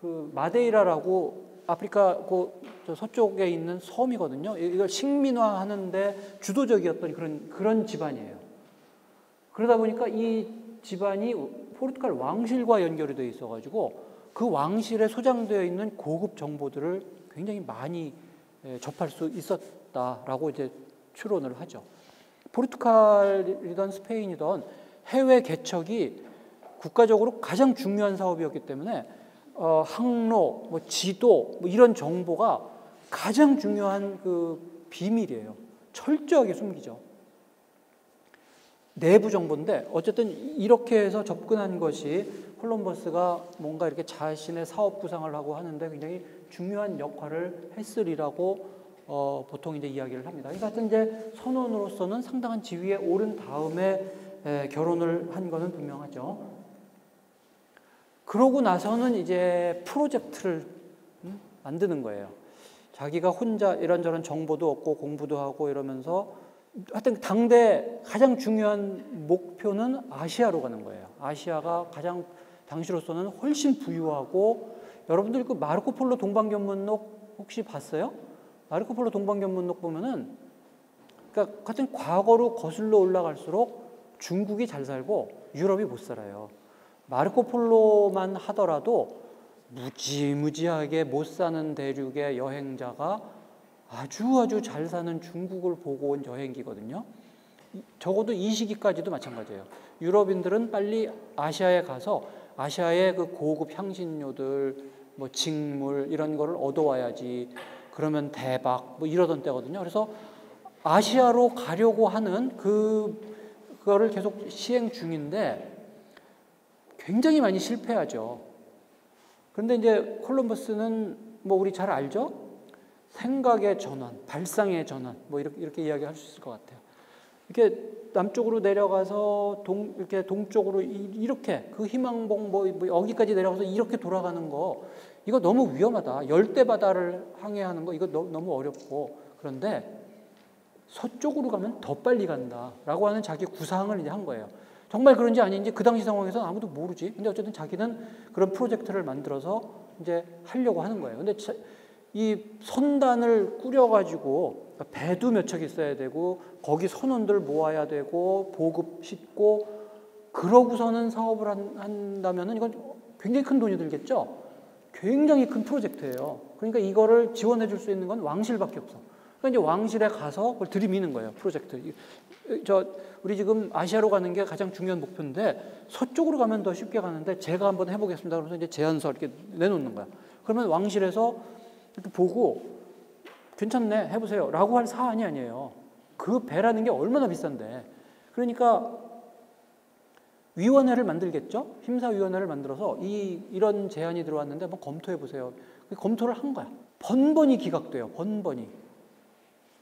그 마데이라라고 아프리카 저 서쪽에 있는 섬이거든요. 이걸 식민화하는데 주도적이었던 그런 집안이에요. 그러다 보니까 이 집안이 포르투갈 왕실과 연결이 되어 있어가지고 그 왕실에 소장되어 있는 고급 정보들을 굉장히 많이 접할 수 있었다라고 이제 추론을 하죠. 포르투갈이든 스페인이든 해외 개척이 국가적으로 가장 중요한 사업이었기 때문에 항로, 뭐 지도, 뭐 이런 정보가 가장 중요한 그 비밀이에요. 철저하게 숨기죠. 내부 정보인데 어쨌든 이렇게 해서 접근한 것이 콜럼버스가 뭔가 이렇게 자신의 사업 구상을 하고 하는데 굉장히 중요한 역할을 했으리라고 보통 이제 이야기를 합니다. 그러니까 하여튼 이제 선원으로서는 상당한 지위에 오른 다음에 결혼을 한 것은 분명하죠. 그러고 나서는 이제 프로젝트를 만드는 거예요. 자기가 혼자 이런저런 정보도 얻고 공부도 하고 이러면서 하여튼 당대 가장 중요한 목표는 아시아로 가는 거예요. 아시아가 가장 당시로서는 훨씬 부유하고 여러분들 그 마르코 폴로 동방견문록 혹시 봤어요? 마르코 폴로 동방견문록 보면은 그러니까 하여튼 과거로 거슬러 올라갈수록 중국이 잘 살고 유럽이 못 살아요. 마르코 폴로만 하더라도 무지무지하게 못 사는 대륙의 여행자가 아주 잘 사는 중국을 보고 온 여행기거든요. 적어도 이 시기까지도 마찬가지예요. 유럽인들은 빨리 아시아에 가서 아시아의 그 고급 향신료들, 뭐 직물 이런 거를 얻어와야지. 그러면 대박 뭐 이러던 때거든요. 그래서 아시아로 가려고 하는 그거를 계속 시행 중인데 굉장히 많이 실패하죠. 그런데 이제 콜럼버스는 뭐 우리 잘 알죠? 생각의 전환, 발상의 전환, 뭐 이렇게 이야기할 수 있을 것 같아요. 이렇게 남쪽으로 내려가서 이렇게 동쪽으로 이렇게 그 희망봉 뭐 여기까지 내려가서 이렇게 돌아가는 거 이거 너무 위험하다. 열대 바다를 항해하는 거 이거 너무 어렵고 그런데 서쪽으로 가면 더 빨리 간다라고 하는 자기 구상을 이제 한 거예요. 정말 그런지 아닌지 그 당시 상황에서는 아무도 모르지. 근데 어쨌든 자기는 그런 프로젝트를 만들어서 이제 하려고 하는 거예요. 근데 이 선단을 꾸려가지고 배도 몇 척 있어야 되고 거기 선원들 모아야 되고 보급 싣고 그러고서는 사업을 한다면은 이건 굉장히 큰 돈이 들겠죠. 굉장히 큰 프로젝트예요. 그러니까 이거를 지원해 줄 수 있는 건 왕실밖에 없어. 그러니까 이제 왕실에 가서 그걸 들이미는 거예요. 프로젝트. 우리 지금 아시아로 가는 게 가장 중요한 목표인데 서쪽으로 가면 더 쉽게 가는데 제가 한번 해보겠습니다. 그러면서 이제 제안서 이렇게 내놓는 거야. 그러면 왕실에서 이렇게 보고 괜찮네 해보세요 라고 할 사안이 아니에요. 그 배라는 게 얼마나 비싼데. 그러니까 위원회를 만들겠죠. 심사위원회를 만들어서 이런 제안이 들어왔는데 한번 검토해 보세요. 검토를 한 거야. 번번이 기각돼요. 번번이.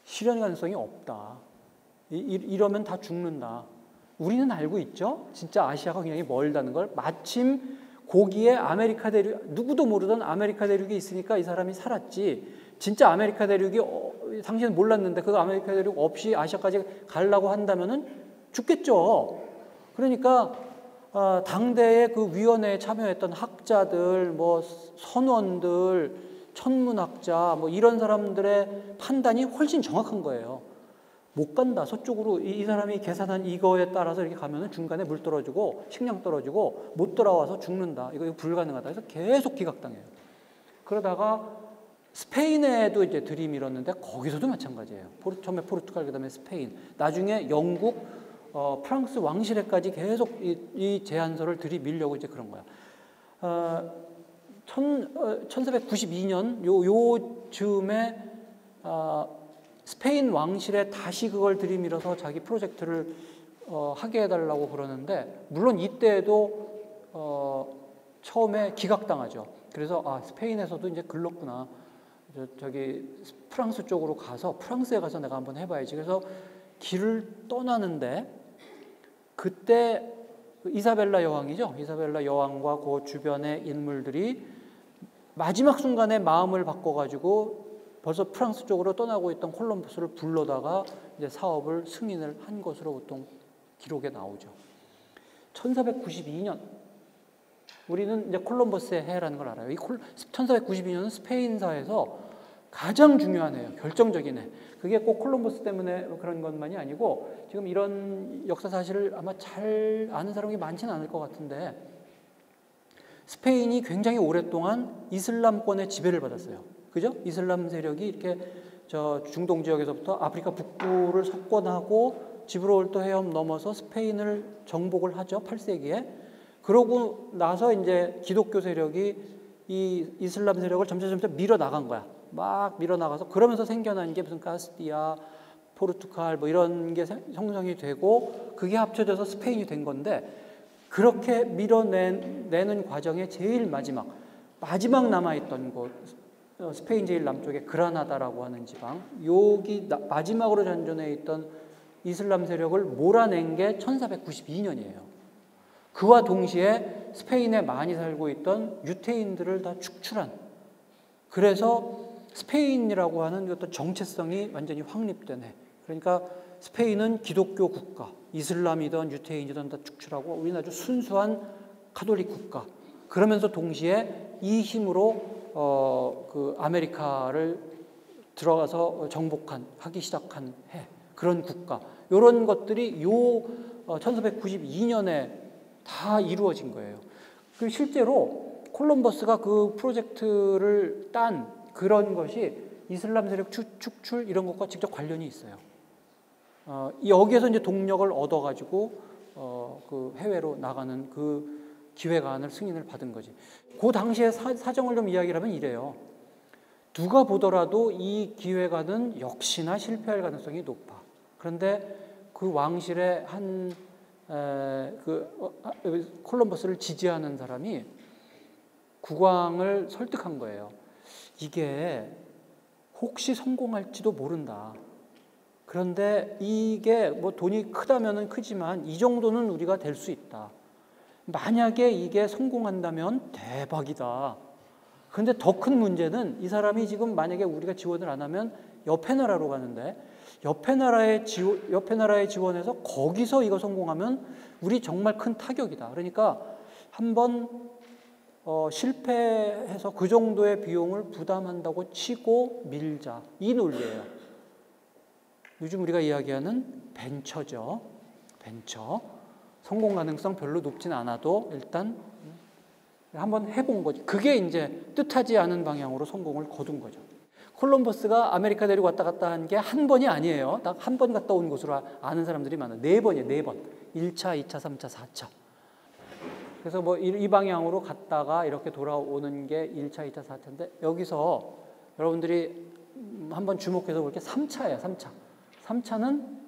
실현 가능성이 없다. 이러면 다 죽는다. 우리는 알고 있죠. 진짜 아시아가 굉장히 멀다는 걸. 마침 거기에 아메리카 대륙, 누구도 모르던 아메리카 대륙이 있으니까 이 사람이 살았지. 진짜 아메리카 대륙이 당신은 몰랐는데 그 아메리카 대륙 없이 아시아까지 가려고 한다면은 죽겠죠. 그러니까 당대의 그 위원회에 참여했던 학자들, 뭐 선원들, 천문학자, 뭐 이런 사람들의 판단이 훨씬 정확한 거예요. 못 간다. 서쪽으로 이 사람이 계산한 이거에 따라서 이렇게 가면은 중간에 물 떨어지고 식량 떨어지고 못 돌아와서 죽는다. 이거 불가능하다. 그래서 계속 기각당해요. 그러다가 스페인에도 이제 들이밀었는데 거기서도 마찬가지예요. 처음에 포르투갈, 그다음에 스페인, 나중에 영국, 프랑스 왕실에까지 계속 이 제안서를 들이밀려고 이제 그런 거야. 1492년 요쯤에 스페인 왕실에 다시 그걸 들이밀어서 자기 프로젝트를 하게 해달라고 그러는데 물론 이때도 처음에 기각당하죠. 그래서 스페인에서도 이제 글렀구나. 저기 프랑스 쪽으로 가서 프랑스에 가서 내가 한번 해봐야지. 그래서 길을 떠나는데 그때 이사벨라 여왕이죠. 이사벨라 여왕과 그 주변의 인물들이 마지막 순간에 마음을 바꿔가지고 벌써 프랑스 쪽으로 떠나고 있던 콜럼버스를 불러다가 이제 사업을 승인을 한 것으로 보통 기록에 나오죠. 1492년 우리는 이제 콜럼버스의 해라는 걸 알아요. 이 1492년은 스페인사에서 가장 중요한 해예요. 결정적인 해. 그게 꼭 콜럼버스 때문에 그런 것만이 아니고 지금 이런 역사 사실을 아마 잘 아는 사람이 많지는 않을 것 같은데 스페인이 굉장히 오랫동안 이슬람권의 지배를 받았어요. 그죠? 이슬람 세력이 이렇게 저 중동 지역에서부터 아프리카 북부를 석권하고 지브롤터 해협 넘어서 스페인을 정복을 하죠. 8세기에. 그러고 나서 이제 기독교 세력이 이 이슬람 세력을 점차 밀어 나간 거야. 막 밀어 나가서 그러면서 생겨난 게 무슨 카스티아, 포르투갈 뭐 이런 게 형성이 되고 그게 합쳐져서 스페인이 된 건데 그렇게 밀어내는 과정의 제일 마지막 남아있던 곳 스페인 제일 남쪽에 그라나다라고 하는 지방 여기 마지막으로 잔존해 있던 이슬람 세력을 몰아낸 게 1492년이에요. 그와 동시에 스페인에 많이 살고 있던 유태인들을 다 축출한 그래서 스페인이라고 하는 어떤 정체성이 완전히 확립된 해. 그러니까 스페인은 기독교 국가, 이슬람이든 유태인이든 다 축출하고 우리는 아주 순수한 카톨릭 국가. 그러면서 동시에 이 힘으로 그 아메리카를 들어가서 하기 시작한 해. 그런 국가. 이런 것들이 1492년에 다 이루어진 거예요. 그리고 실제로 콜럼버스가 그 프로젝트를 딴 그런 것이 이슬람 세력 축출 이런 것과 직접 관련이 있어요. 여기에서 이제 동력을 얻어가지고 그 해외로 나가는 그 기획안을 승인을 받은 거지. 그 당시에 사정을 좀 이야기를 하면 이래요. 누가 보더라도 이 기획안은 역시나 실패할 가능성이 높아. 그런데 그 왕실의 콜럼버스를 지지하는 사람이 국왕을 설득한 거예요. 이게 혹시 성공할지도 모른다. 그런데 이게 뭐 돈이 크다면은 크지만 이 정도는 우리가 될 수 있다. 만약에 이게 성공한다면 대박이다. 그런데 더 큰 문제는 이 사람이 지금 만약에 우리가 지원을 안 하면 옆에 나라로 가는데 옆에 나라의 지원에서 거기서 이거 성공하면 우리 정말 큰 타격이다. 그러니까 한번 실패해서 그 정도의 비용을 부담한다고 치고 밀자. 이 논리예요. 요즘 우리가 이야기하는 벤처죠. 벤처. 성공 가능성 별로 높진 않아도 일단 한번 해본 거죠. 그게 이제 뜻하지 않은 방향으로 성공을 거둔 거죠. 콜럼버스가 아메리카 대륙 왔다 갔다 한 게 한 번이 아니에요. 딱 한 번 갔다 온 곳으로 아는 사람들이 많아요. 4번이에요. 4번. 1차, 2차, 3차, 4차. 그래서 뭐 이 방향으로 갔다가 이렇게 돌아오는 게 1차, 2차, 4차인데 여기서 여러분들이 한번 주목해서 볼게 3차예요. 3차. 3차는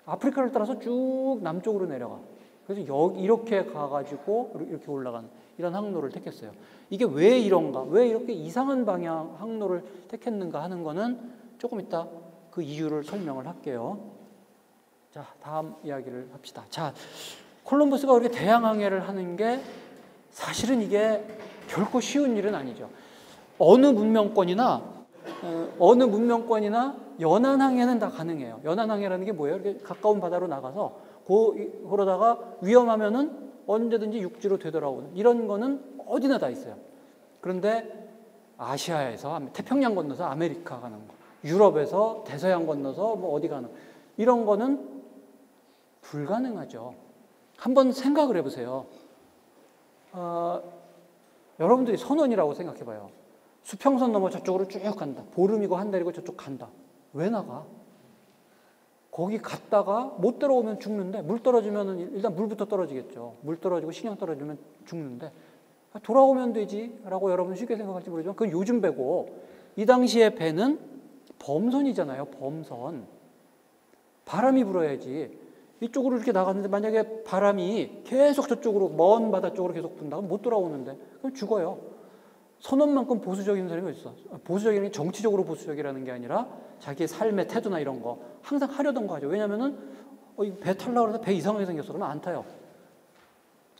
아프리카를 따라서 쭉 남쪽으로 내려가. 그래서 이렇게 가가지고 이렇게 올라가는 이런 항로를 택했어요. 이게 왜 이런가? 왜 이렇게 이상한 방향 항로를 택했는가 하는 거는 조금 이따 그 이유를 설명을 할게요. 자, 다음 이야기를 합시다. 자, 콜럼버스가 그렇게 대양항해를 하는 게 사실은 이게 결코 쉬운 일은 아니죠. 어느 문명권이나 연안항해는 다 가능해요. 연안항해라는 게 뭐예요? 이렇게 가까운 바다로 나가서 그러다가 위험하면은 언제든지 육지로 되돌아오는 이런 거는 어디나 다 있어요. 그런데 아시아에서 태평양 건너서 아메리카 가는 거, 유럽에서 대서양 건너서 뭐 어디 가는 이런 거는 불가능하죠. 한번 생각을 해보세요. 여러분들이 선원이라고 생각해봐요. 수평선 넘어 저쪽으로 쭉 간다. 보름이고 한 달이고 저쪽 간다. 왜 나가? 거기 갔다가 못 들어오면 죽는데, 물 떨어지면 일단 물부터 떨어지겠죠. 물 떨어지고 식량 떨어지면 죽는데 돌아오면 되지 라고 여러분 쉽게 생각할지 모르지만 그건 요즘 배고, 이 당시의 배는 범선이잖아요. 범선. 바람이 불어야지. 이쪽으로 이렇게 나갔는데 만약에 바람이 계속 저쪽으로 먼 바다 쪽으로 계속 분다면 못 돌아오는데 그럼 죽어요. 선원만큼 보수적인 사람이 어디 있어? 보수적인 게 정치적으로 보수적이라는 게 아니라 자기의 삶의 태도나 이런 거 항상 하려던 거 하죠. 왜냐면은 배 타려고 그러다 배 이상하게 생겼어. 그러면 안 타요.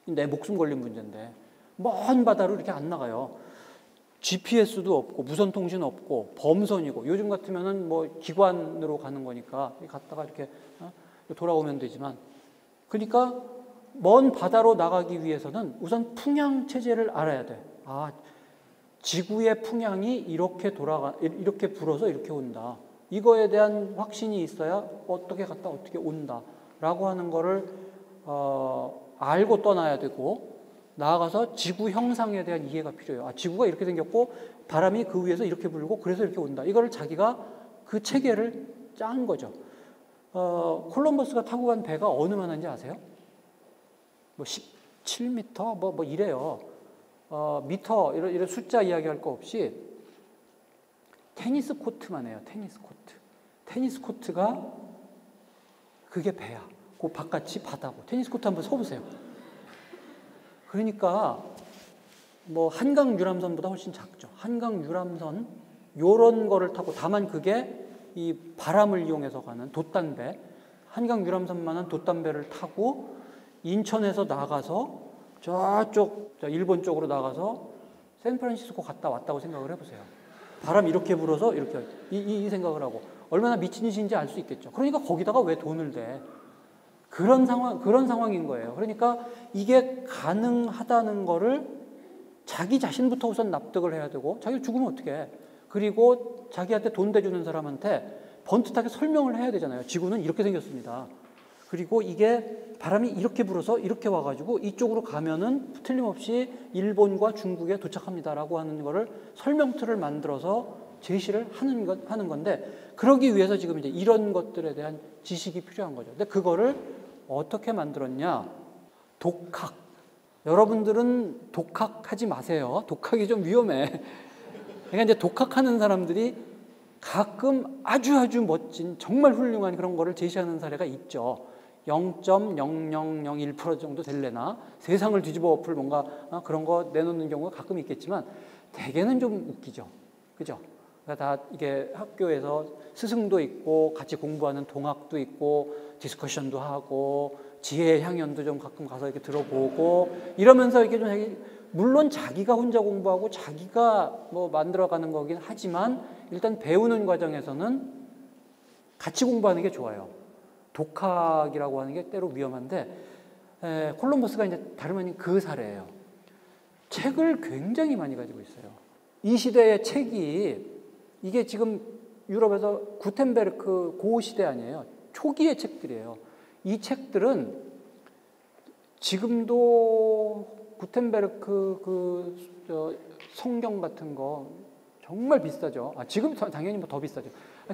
내 목숨 걸린 문제인데 먼 바다로 이렇게 안 나가요. GPS도 없고 무선 통신 없고 범선이고, 요즘 같으면은 뭐 기관으로 가는 거니까 갔다가 이렇게 돌아오면 되지만, 그러니까 먼 바다로 나가기 위해서는 우선 풍향 체제를 알아야 돼. 지구의 풍향이 이렇게 이렇게 불어서 이렇게 온다. 이거에 대한 확신이 있어야 어떻게 갔다 어떻게 온다라고 하는 거를 알고 떠나야 되고, 나아가서 지구 형상에 대한 이해가 필요해요. 지구가 이렇게 생겼고 바람이 그 위에서 이렇게 불고 그래서 이렇게 온다. 이거를 자기가 그 체계를 짠 거죠. 콜럼버스가 타고 간 배가 어느 만한지 아세요? 뭐 17m 뭐 이래요. 미터 이런 숫자 이야기할 거 없이 테니스 코트만 해요. 테니스 코트가 그게 배야. 그 바깥이 바다고. 테니스 코트 한번 서보세요. 그러니까 뭐 한강 유람선보다 훨씬 작죠. 한강 유람선 요런 거를 타고, 다만 그게 이 바람을 이용해서 가는 돛단배, 한강 유람선만한 돛단배를 타고 인천에서 나가서 저쪽 일본 쪽으로 나가서 샌프란시스코 갔다 왔다고 생각을 해보세요. 바람이 이렇게 불어서 이렇게 이 생각을 하고 얼마나 미친 짓인지 알 수 있겠죠. 그러니까 거기다가 왜 돈을 대? 그런 상황인 거예요. 그러니까 이게 가능하다는 거를 자기 자신부터 우선 납득을 해야 되고, 자기가 죽으면 어떻게 해? 그리고 자기한테 돈 대주는 사람한테 번듯하게 설명을 해야 되잖아요. 지구는 이렇게 생겼습니다. 그리고 이게 바람이 이렇게 불어서 이렇게 와가지고 이쪽으로 가면은 틀림없이 일본과 중국에 도착합니다라고 하는 거를 설명틀을 만들어서 제시를 하는 건데, 그러기 위해서 지금 이제 이런 것들에 대한 지식이 필요한 거죠. 근데 그거를 어떻게 만들었냐? 독학. 여러분들은 독학하지 마세요. 독학이 좀 위험해. 그러니까 이제 독학하는 사람들이 가끔 아주 멋진 정말 훌륭한 그런 거를 제시하는 사례가 있죠. 0.0001% 정도 될래나 세상을 뒤집어 엎을 뭔가 그런 거 내놓는 경우가 가끔 있겠지만 대개는 좀 웃기죠. 그죠? 그러니까 다 이게 학교에서 스승도 있고 같이 공부하는 동학도 있고 디스커션도 하고 지혜의 향연도 좀 가끔 가서 이렇게 들어보고 이러면서 이렇게 좀, 물론 자기가 혼자 공부하고 자기가 뭐 만들어가는 거긴 하지만 일단 배우는 과정에서는 같이 공부하는 게 좋아요. 독학이라고 하는 게 때로 위험한데, 콜럼버스가 이제 다름 아닌 그 사례예요. 책을 굉장히 많이 가지고 있어요. 이 시대의 책이, 이게 지금 유럽에서 구텐베르크 그 시대 아니에요. 초기의 책들이에요. 이 책들은 지금도 구텐베르크 성경 같은 거 정말 비싸죠. 지금 당연히 뭐 더 비싸죠.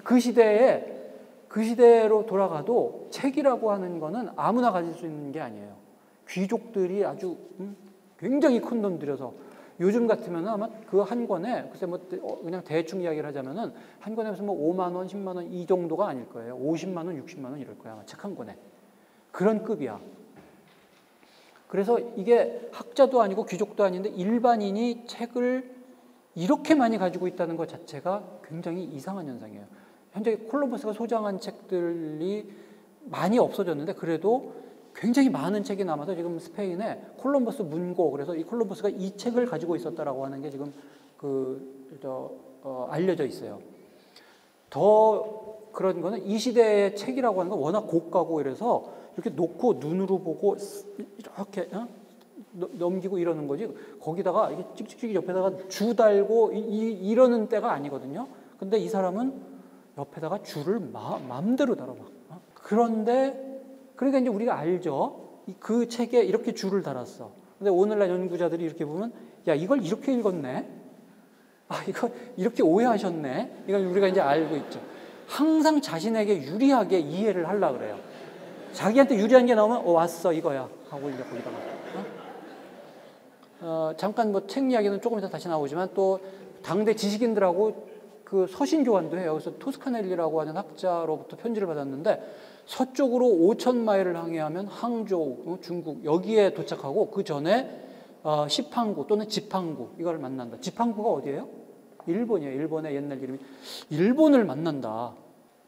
그 시대로 돌아가도 책이라고 하는 거는 아무나 가질 수 있는 게 아니에요. 귀족들이 아주 굉장히 큰 돈 들여서 요즘 같으면 아마 그 한 권에 글쎄 뭐 그냥 대충 이야기를 하자면은 한 권에 무슨 뭐 5만 원, 10만 원 이 정도가 아닐 거예요. 50만 원, 60만 원 이럴 거야. 책 한 권에. 그런 급이야. 그래서 이게 학자도 아니고 귀족도 아닌데 일반인이 책을 이렇게 많이 가지고 있다는 것 자체가 굉장히 이상한 현상이에요. 현재 콜럼버스가 소장한 책들이 많이 없어졌는데 그래도 굉장히 많은 책이 남아서 지금 스페인에 콜럼버스 문고, 그래서 이 콜럼버스가 이 책을 가지고 있었다라고 하는 게 지금 알려져 있어요. 더 그런 거는 이 시대의 책이라고 하는 건 워낙 고가고 이래서 이렇게 놓고 눈으로 보고 이렇게 넘기고 이러는 거지. 거기다가 이게 찍찍찍 옆에다가 주 달고 이러는 때가 아니거든요. 근데 이 사람은 옆에다가 줄을 마음대로 달아 막. 그런데 그러니까 이제 우리가 알죠. 그 책에 이렇게 줄을 달았어. 근데 오늘날 연구자들이 이렇게 보면 야, 이걸 이렇게 읽었네. 아, 이거 이렇게 오해하셨네. 이걸 우리가 이제 알고 있죠. 항상 자신에게 유리하게 이해를 하려고 그래요. 자기한테 유리한 게 나오면 왔어 이거야 하고 이제 거기다가 잠깐 뭐 책 이야기는 조금 이따 다시 나오지만 또 당대 지식인들하고 그 서신 교환도 해요. 그래서 토스카넬리라고 하는 학자로부터 편지를 받았는데 서쪽으로 5,000마일을 항해하면 항저우 중국 여기에 도착하고 그 전에 시팡구 또는 지팡구 이걸 만난다. 지팡구가 어디예요? 일본이에요. 일본의 옛날 이름이. 일본을 만난다.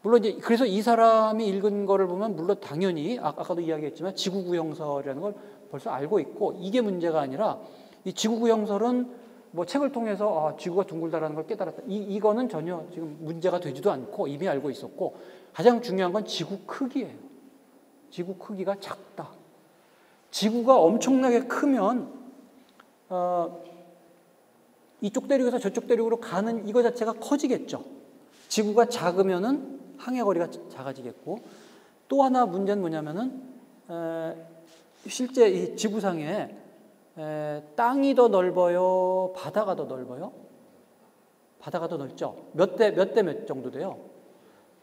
물론 이제 그래서 이 사람이 읽은 거를 보면 물론 당연히 아까도 이야기했지만 지구구형설이라는 걸 벌써 알고 있고 이게 문제가 아니라 이 지구구형설은 뭐 책을 통해서 지구가 둥글다라는 걸 깨달았다. 이거는 전혀 지금 문제가 되지도 않고 이미 알고 있었고 가장 중요한 건 지구 크기예요. 지구 크기가 작다. 지구가 엄청나게 크면 이쪽 대륙에서 저쪽 대륙으로 가는 이거 자체가 커지겠죠. 지구가 작으면은 항해 거리가 작아지겠고 또 하나 문제는 뭐냐면은 실제 이 지구상에 땅이 더 넓어요? 바다가 더 넓어요? 바다가 더 넓죠. 몇 대 몇 정도 돼요?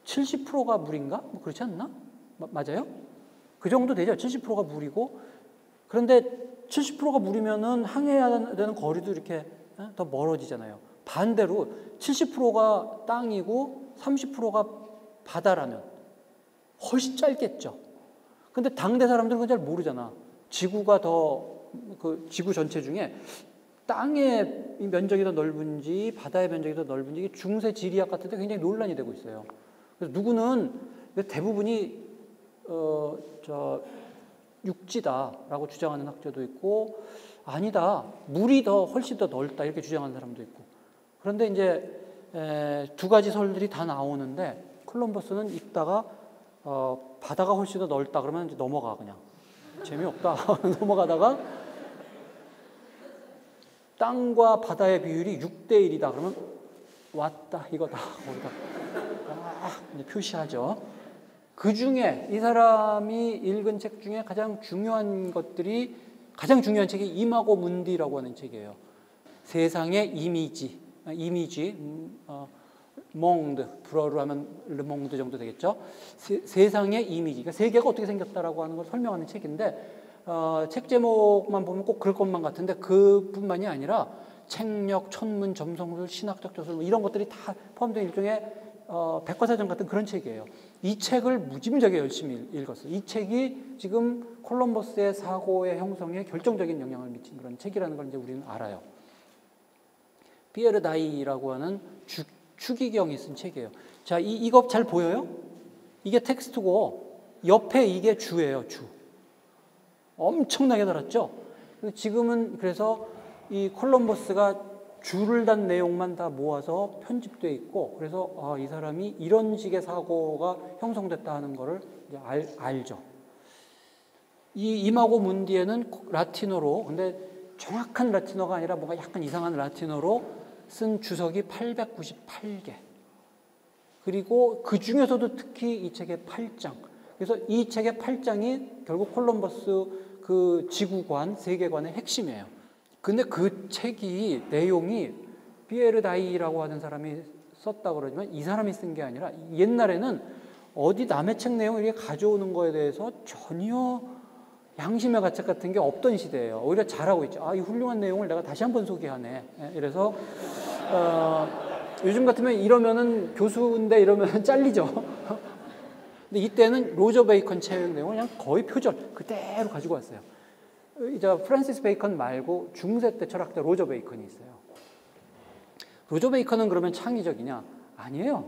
70%가 물인가? 뭐 그렇지 않나? 맞아요? 그 정도 되죠. 70%가 물이고 그런데 70%가 물이면은 항해해야 되는 거리도 이렇게 더 멀어지잖아요. 반대로 70%가 땅이고 30%가 바다라면 훨씬 짧겠죠. 근데 당대 사람들은 그건 잘 모르잖아. 지구가 더 그 지구 전체 중에 땅의 면적이 더 넓은지 바다의 면적이 더 넓은지 이게 중세 지리학 같은 데 굉장히 논란이 되고 있어요. 그래서 누구는 대부분이 육지다라고 주장하는 학자도 있고 아니다. 물이 훨씬 더 넓다 이렇게 주장하는 사람도 있고. 그런데 이제 두 가지 설들이 다 나오는데 콜럼버스는 읽다가 바다가 훨씬 더 넓다 그러면 이제 넘어가 그냥 재미없다 넘어가다가 땅과 바다의 비율이 6대 1이다 그러면 왔다 이거다 거기다 이제 표시하죠. 그 중에 이 사람이 읽은 책 중에 가장 중요한 책이 임하고 문디라고 하는 책이에요. 세상의 이미지 몽드, 불어로 하면 르몽드 정도 되겠죠. 세상의 이미지, 그러니까 세계가 어떻게 생겼다라고 하는 걸 설명하는 책인데 책 제목만 보면 꼭 그럴 것만 같은데 그뿐만이 아니라 책력, 천문, 점성술, 신학적 저술 이런 것들이 다 포함된 일종의 백과사전 같은 그런 책이에요. 이 책을 무지무지하게 열심히 읽었어요. 이 책이 지금 콜럼버스의 사고의 형성에 결정적인 영향을 미친 그런 책이라는 걸 이제 우리는 알아요. 피에르 다이라고 하는 추기경이 쓴 책이에요. 자, 이거 잘 보여요? 이게 텍스트고 옆에 이게 주예요, 주. 엄청나게 달았죠? 지금은 그래서 이 콜럼버스가 줄을 단 내용만 다 모아서 편집되어 있고 그래서 이 사람이 이런 식의 사고가 형성됐다 하는 거를 이제 알죠. 이 임하고 문디에는 라틴어로 근데 정확한 라틴어가 아니라 뭔가 약간 이상한 라틴어로 쓴 주석이 898개. 그리고 그 중에서도 특히 이 책의 8장. 그래서 이 책의 8장이 결국 콜럼버스 그 지구관, 세계관의 핵심이에요. 근데 그 책이 내용이 피에르 다이라고 하는 사람이 썼다고 그러지만 이 사람이 쓴 게 아니라 옛날에는 어디 남의 책 내용을 이렇게 가져오는 거에 대해서 전혀 양심의 가책 같은 게 없던 시대예요. 오히려 잘하고 있죠. 아, 이 훌륭한 내용을 내가 다시 한번 소개하네. 이래서 요즘 같으면 이러면은 교수인데 이러면 잘리죠. 근데 이때는 로저 베이컨 책 내용을 그냥 거의 표절 그대로 가지고 왔어요. 이제 프랜시스 베이컨 말고 중세 때 철학자 로저 베이컨이 있어요. 로저 베이컨은 그러면 창의적이냐? 아니에요.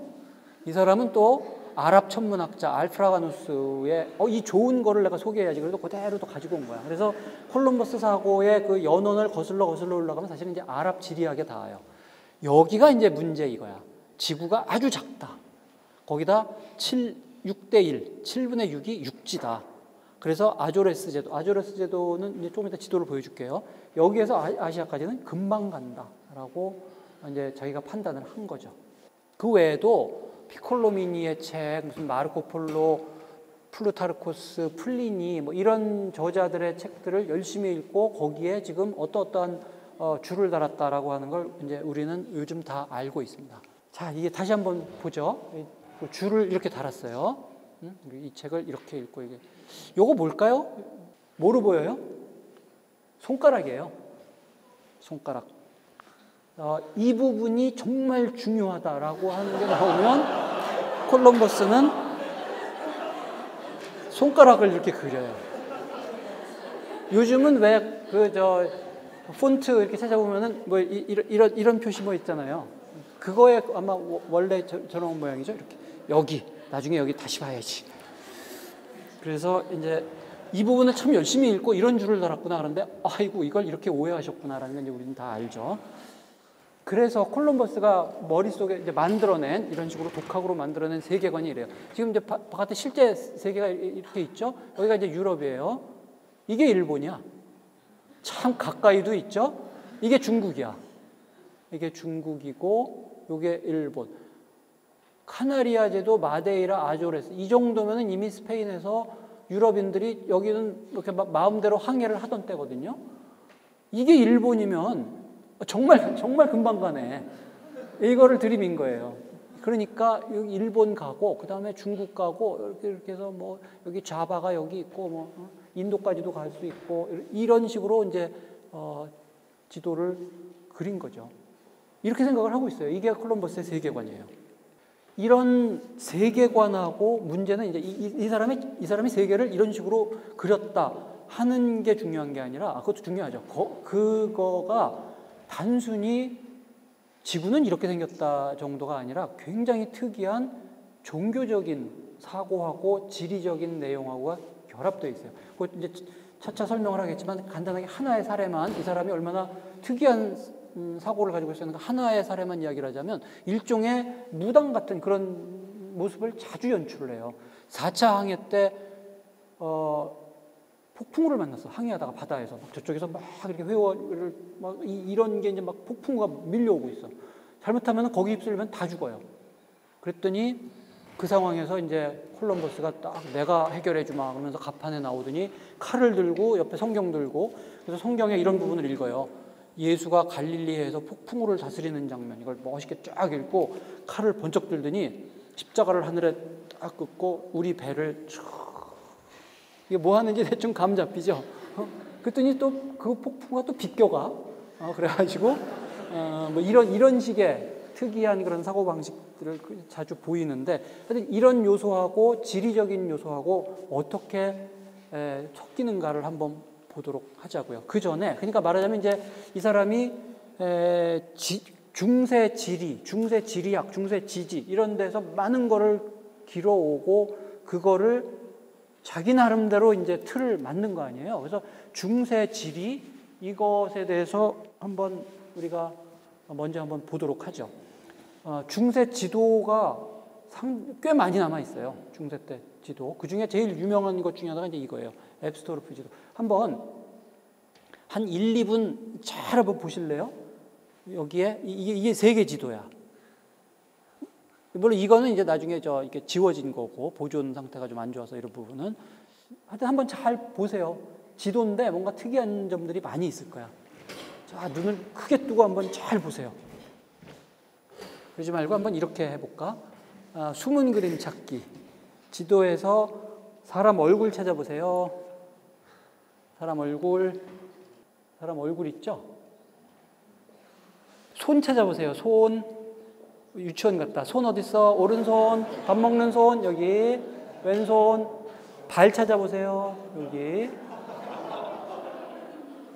이 사람은 또 아랍 천문학자 알프라가누스의 이 좋은 거를 내가 소개해야지. 그래도 그대로 또 가지고 온 거야. 그래서 콜럼버스 사고의 그 연원을 거슬러 올라가면 사실은 이제 아랍 지리학에 닿아요. 여기가 이제 문제 이거야. 지구가 아주 작다. 거기다 6대1, 7분의 6이 육지다. 그래서 아조레스 제도는 이제 조금 이따 지도를 보여줄게요. 여기에서 아시아까지는 금방 간다라고 이제 자기가 판단을 한 거죠. 그 외에도 피콜로미니의 책, 무슨 마르코 폴로, 플루타르코스, 플리니 뭐 이런 저자들의 책들을 열심히 읽고 거기에 지금 어떠한 줄을 달았다라고 하는 걸 이제 우리는 요즘 다 알고 있습니다. 자, 이게 다시 한번 보죠. 줄을 이렇게 달았어요. 이 책을 이렇게 읽고 이게 요거 뭘까요? 뭐로 보여요? 손가락이에요. 손가락. 이 부분이 정말 중요하다라고 하는 게 나오면 콜럼버스는 손가락을 이렇게 그려요. 요즘은 왜 폰트 이렇게 찾아보면은 뭐 이런 표시 뭐 있잖아요. 그거에 아마 원래 저런 모양이죠. 이렇게 여기 나중에 여기 다시 봐야지. 그래서 이제 이 부분을 참 열심히 읽고 이런 줄을 달았구나 그런데 아이고 이걸 이렇게 오해하셨구나라는 건 이제 우리는 다 알죠. 그래서 콜럼버스가 머릿속에 이제 만들어낸 이런 식으로 독학으로 만들어낸 세계관이 이래요. 지금 이제 바깥에 실제 세계가 이렇게 있죠. 여기가 이제 유럽이에요. 이게 일본이야. 참 가까이도 있죠. 이게 중국이야. 이게 중국이고 이게 일본. 카나리아 제도, 마데이라, 아조레스 이 정도면은 이미 스페인에서 유럽인들이 여기는 이렇게 마음대로 항해를 하던 때거든요. 이게 일본이면 정말 금방 가네. 이거를 들이민 거예요. 그러니까 여기 일본 가고 그 다음에 중국 가고 이렇게 해서 뭐 여기 자바가 여기 있고 뭐 인도까지도 갈 수 있고 이런 식으로 이제 지도를 그린 거죠. 이렇게 생각을 하고 있어요. 이게 콜럼버스의 세계관이에요. 이런 세계관하고 문제는 이제 이 사람이 세계를 이런 식으로 그렸다 하는 게 중요한 게 아니라 그것도 중요하죠. 그거가 단순히 지구는 이렇게 생겼다 정도가 아니라 굉장히 특이한 종교적인 사고하고 지리적인 내용하고 결합되어 있어요. 그것 이제 차차 설명을 하겠지만 간단하게 하나의 사례만 이 사람이 얼마나 특이한 사고를 가지고 있었는가 하나의 사례만 이야기를 하자면 일종의 무당 같은 그런 모습을 자주 연출을 해요. 4차 항해 때 폭풍우를 만났어. 항해하다가 바다에서 막 저쪽에서 막 이렇게 회오를 막 이런 게 이제 막 폭풍우가 밀려오고 있어. 잘못하면 거기 휩쓸리면 다 죽어요. 그랬더니 그 상황에서 이제 콜럼버스가 딱 내가 해결해 주마 그러면서 갑판에 나오더니 칼을 들고 옆에 성경 들고 그래서 성경에 이런 부분을 읽어요. 예수가 갈릴리에서 폭풍우를 다스리는 장면 이걸 멋있게 쫙 읽고 칼을 번쩍 들더니 십자가를 하늘에 딱 긋고 우리 배를 쭉 이게 뭐 하는지 대충 감 잡히죠. 그랬더니 또 그 폭풍우가 또 비껴가. 그래가지고 뭐 이런 식의 특이한 그런 사고 방식들을 자주 보이는데 하여튼 이런 요소하고 지리적인 요소하고 어떻게 섞이는가를 한번 보도록 하자고요. 그 전에 그러니까 말하자면 이제 이 사람이 중세 지리, 중세 지리학, 중세 지지 이런 데서 많은 거를 길어오고 그거를 자기 나름대로 이제 틀을 만든 거 아니에요. 그래서 중세 지리 이것에 대해서 한번 우리가 먼저 한번 보도록 하죠. 중세 지도가 꽤 많이 남아 있어요. 중세 때 지도. 그 중에 제일 유명한 것 중에 하나가 이제 이거예요. 앱스토르프 지도. 한번 한 1, 2분 잘 한번 보실래요? 여기에 이게 세계 지도야. 물론 이거는 이제 나중에 이렇게 지워진 거고 보존 상태가 좀 안 좋아서 이런 부분은 하여튼 한번 잘 보세요. 지도인데 뭔가 특이한 점들이 많이 있을 거야. 자, 눈을 크게 뜨고 한번 잘 보세요. 그러지 말고 한번 이렇게 해볼까? 숨은 그림 찾기. 지도에서 사람 얼굴 찾아보세요. 사람 얼굴 있죠? 손 찾아보세요. 손. 유치원 같다. 손 어딨어? 오른손. 밥 먹는 손. 여기. 왼손. 발 찾아보세요. 여기.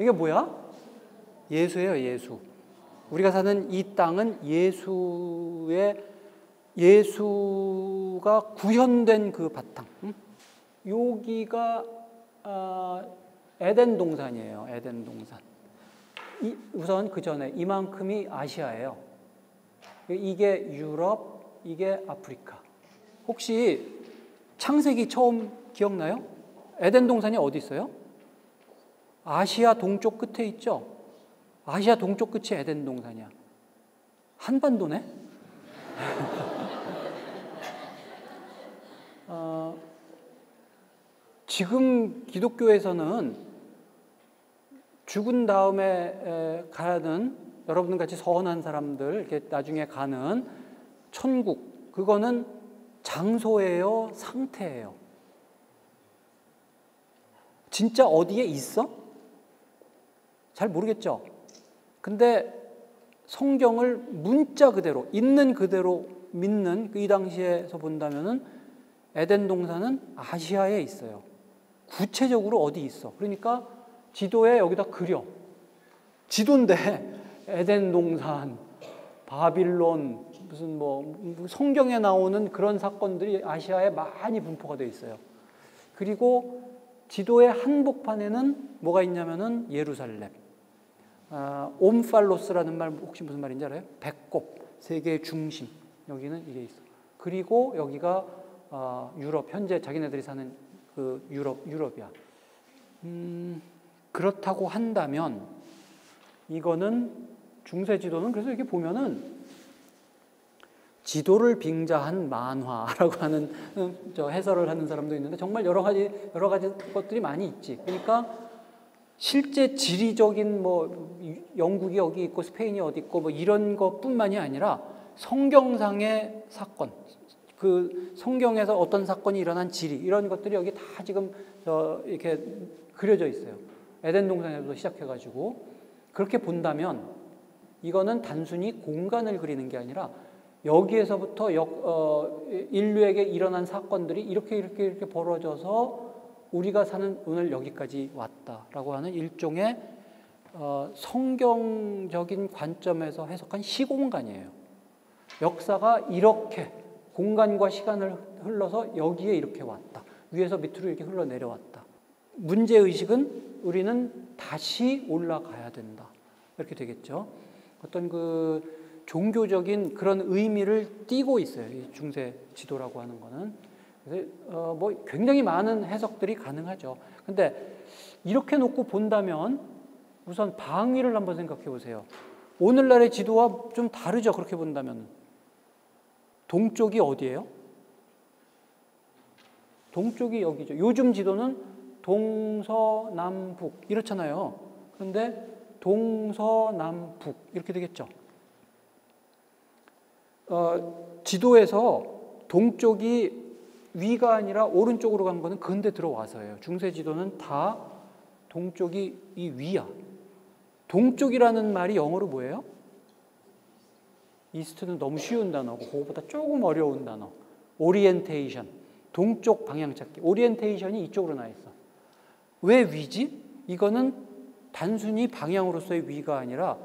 이게 뭐야? 예수예요, 예수. 우리가 사는 이 땅은 예수가 구현된 그 바탕. 여기가 에덴 동산이에요. 에덴 동산. 우선 그 전에 이만큼이 아시아예요. 이게 유럽, 이게 아프리카. 혹시 창세기 처음 기억나요? 에덴 동산이 어디 있어요? 아시아 동쪽 끝에 있죠? 아시아 동쪽 끝이 에덴 동산이야. 한반도네? 지금 기독교에서는 죽은 다음에 가는 여러분 같이 서원한 사람들 이렇게 나중에 가는 천국, 그거는 장소예요, 상태예요. 진짜 어디에 있어? 잘 모르겠죠. 근데 성경을 문자 그대로 있는 그대로 믿는 이 당시에서 본다면은 에덴 동산은 아시아에 있어요. 구체적으로 어디 있어? 그러니까 지도에 여기다 그려. 지도인데 에덴 동산, 바빌론, 무슨 성경에 나오는 그런 사건들이 아시아에 많이 분포가 되어 있어요. 그리고 지도의 한복판에는 뭐가 있냐면은 예루살렘. 옴팔로스라는 말 혹시 무슨 말인지 알아요? 배꼽, 세계의 중심. 여기는 이게 있어. 그리고 여기가 유럽, 현재 자기네들이 사는 그 유럽이야. 그렇다고 한다면 이거는 중세 지도는 그래서 이렇게 보면은 지도를 빙자한 만화라고 하는 해설을 하는 사람도 있는데 정말 여러 가지 것들이 많이 있지. 그러니까 실제 지리적인 영국이 여기 있고 스페인이 어디 있고 이런 것뿐만이 아니라 성경상의 사건, 그 성경에서 어떤 사건이 일어난 지리 이런 것들이 여기 다 지금 이렇게 그려져 있어요. 에덴 동산에서 시작해가지고 그렇게 본다면 이거는 단순히 공간을 그리는 게 아니라 여기에서부터 인류에게 일어난 사건들이 이렇게 벌어져서 우리가 사는 오늘 여기까지 왔다라고 하는 일종의 성경적인 관점에서 해석한 시공간이에요. 역사가 이렇게 공간과 시간을 흘러서 여기에 이렇게 왔다. 위에서 밑으로 이렇게 흘러내려왔다. 문제의식은 우리는 다시 올라가야 된다. 이렇게 되겠죠. 어떤 그 종교적인 그런 의미를 띠고 있어요. 이 중세 지도라고 하는 거는. 그래서 굉장히 많은 해석들이 가능하죠. 근데 이렇게 놓고 본다면 우선 방위를 한번 생각해 보세요. 오늘날의 지도와 좀 다르죠. 그렇게 본다면. 동쪽이 어디예요? 동쪽이 여기죠. 요즘 지도는 동서남북 이렇잖아요. 그런데 동서남북 이렇게 되겠죠. 지도에서 동쪽이 위가 아니라 오른쪽으로 간 거는 근대 들어와서예요. 중세 지도는 다 동쪽이 이 위야. 동쪽이라는 말이 영어로 뭐예요? 이스트는 너무 쉬운 단어고 그거보다 조금 어려운 단어. 오리엔테이션. 동쪽 방향 찾기. 오리엔테이션이 이쪽으로 나 있어. 왜 위지? 이거는 단순히 방향으로서의 위가 아니라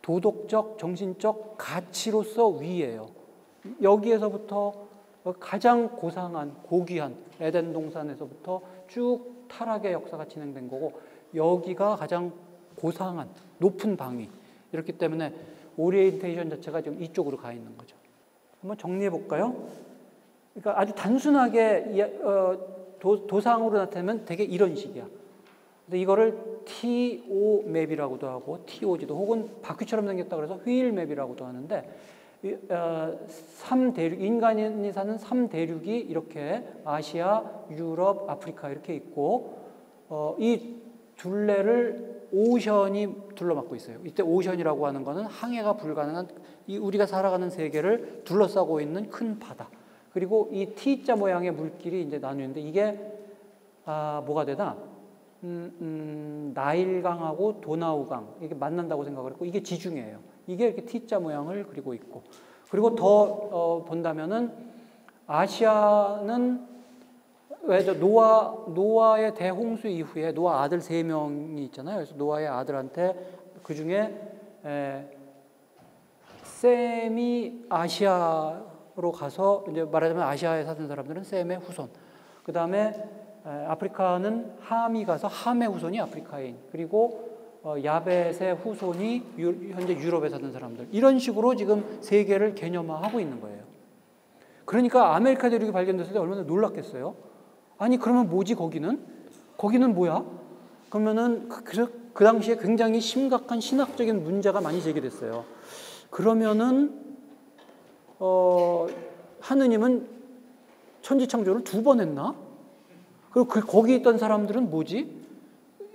도덕적, 정신적 가치로서 위예요. 여기에서부터 가장 고상한, 고귀한 에덴 동산에서부터 쭉 타락의 역사가 진행된 거고 여기가 가장 고상한, 높은 방위. 이렇기 때문에 오리엔테이션 자체가 지금 이쪽으로 가 있는 거죠. 한번 정리해 볼까요? 그러니까 아주 단순하게 도상으로 나타내면 되게 이런 식이야. 근데 이거를 TO 맵이라고도 하고 TO지도 혹은 바퀴처럼 생겼다 그래서 휠 맵이라고도 하는데 3대륙, 인간이 사는 3대륙이 이렇게 아시아, 유럽, 아프리카 이렇게 있고 이 둘레를 오션이 둘러막고 있어요. 이때 오션이라고 하는 거는 항해가 불가능한 우리가 살아가는 세계를 둘러싸고 있는 큰 바다. 그리고 이 T자 모양의 물길이 이제 나뉘는데 이게 뭐가 되나? 나일강하고 도나우강 이게 만난다고 생각을 했고 이게 지중해예요. 이게 이렇게 T자 모양을 그리고 있고 그리고 더 본다면은 아시아는 왜 저 노아의 대홍수 이후에 노아 아들 3명이 있잖아요. 그래서 노아의 아들한테 그 중에 셈이 아시아로 가서 이제 말하자면 아시아에 사는 사람들은 셈의 후손. 그 다음에 아프리카는 함이 가서 함의 후손이 아프리카인. 그리고 야벳의 후손이 현재 유럽에 사는 사람들. 이런 식으로 지금 세계를 개념화하고 있는 거예요. 그러니까 아메리카 대륙이 발견됐을 때 얼마나 놀랐겠어요. 아니 그러면 뭐지 거기는? 거기는 뭐야? 그러면은 그 당시에 굉장히 심각한 신학적인 문제가 많이 제기됐어요. 그러면은 하느님은 천지창조를 2번 했나? 그리고 거기 있던 사람들은 뭐지?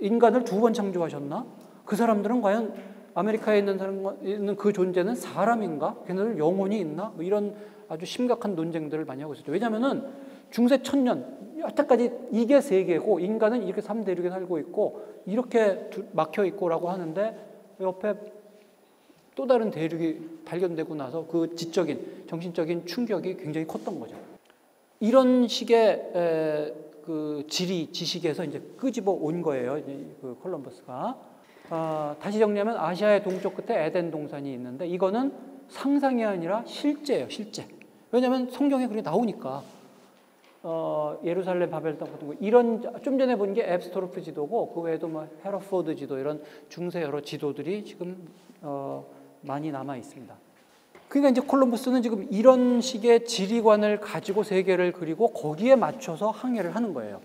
인간을 2번 창조하셨나? 그 사람들은 과연 아메리카에 있는 그 존재는 사람인가? 걔네들 영혼이 있나? 뭐 이런 아주 심각한 논쟁들을 많이 하고 있었죠. 왜냐하면은 중세 천년 여태까지 이게 세계고 인간은 이렇게 3대륙에 살고 있고 이렇게 막혀 있고라고 하는데 옆에 또 다른 대륙이 발견되고 나서 그 지적인 정신적인 충격이 굉장히 컸던 거죠. 이런 식의 그 지식에서 이제 끄집어 온 거예요. 그 콜럼버스가. 다시 정리하면 아시아의 동쪽 끝에 에덴 동산이 있는데 이거는 상상이 아니라 실제예요, 실제. 왜냐하면 성경에 그게 나오니까. 예루살렘 바벨탑 같은 거 이런 좀 전에 본 게 앱스토르프 지도고 그 외에도 뭐 헤러포드 지도 이런 중세 여러 지도들이 지금 많이 남아 있습니다. 그러니까 이제 콜럼버스는 지금 이런 식의 지리관을 가지고 세계를 그리고 거기에 맞춰서 항해를 하는 거예요.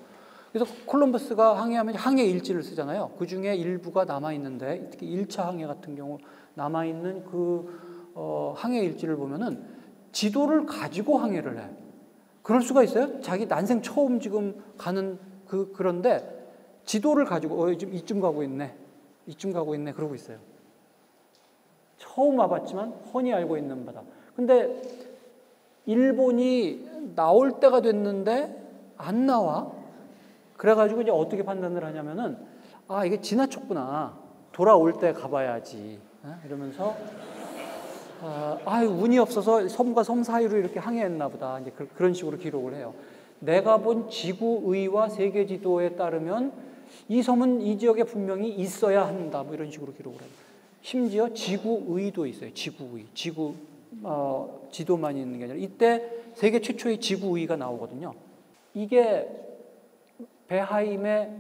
그래서 콜럼버스가 항해하면 항해 일지를 쓰잖아요. 그 중에 일부가 남아 있는데 특히 1차 항해 같은 경우 남아 있는 그 항해 일지를 보면은 지도를 가지고 항해를 해. 그럴 수가 있어요? 자기 난생 처음 지금 가는 그런데 지도를 가지고 지금 이쯤 가고 있네. 이쯤 가고 있네. 그러고 있어요. 처음 와봤지만 훤히 알고 있는 바다. 근데 일본이 나올 때가 됐는데 안 나와. 그래가지고 이제 어떻게 판단을 하냐면은 이게 지나쳤구나. 돌아올 때 가봐야지. 이러면서 운이 없어서 섬과 섬 사이로 이렇게 항해했나 보다. 이제 그런 식으로 기록을 해요. 내가 본 지구의와 세계 지도에 따르면 이 섬은 이 지역에 분명히 있어야 한다. 뭐 이런 식으로 기록을 해요. 심지어 지구의도 있어요. 지구의. 지도만 있는 게 아니라 이때 세계 최초의 지구의가 나오거든요. 이게 베하임의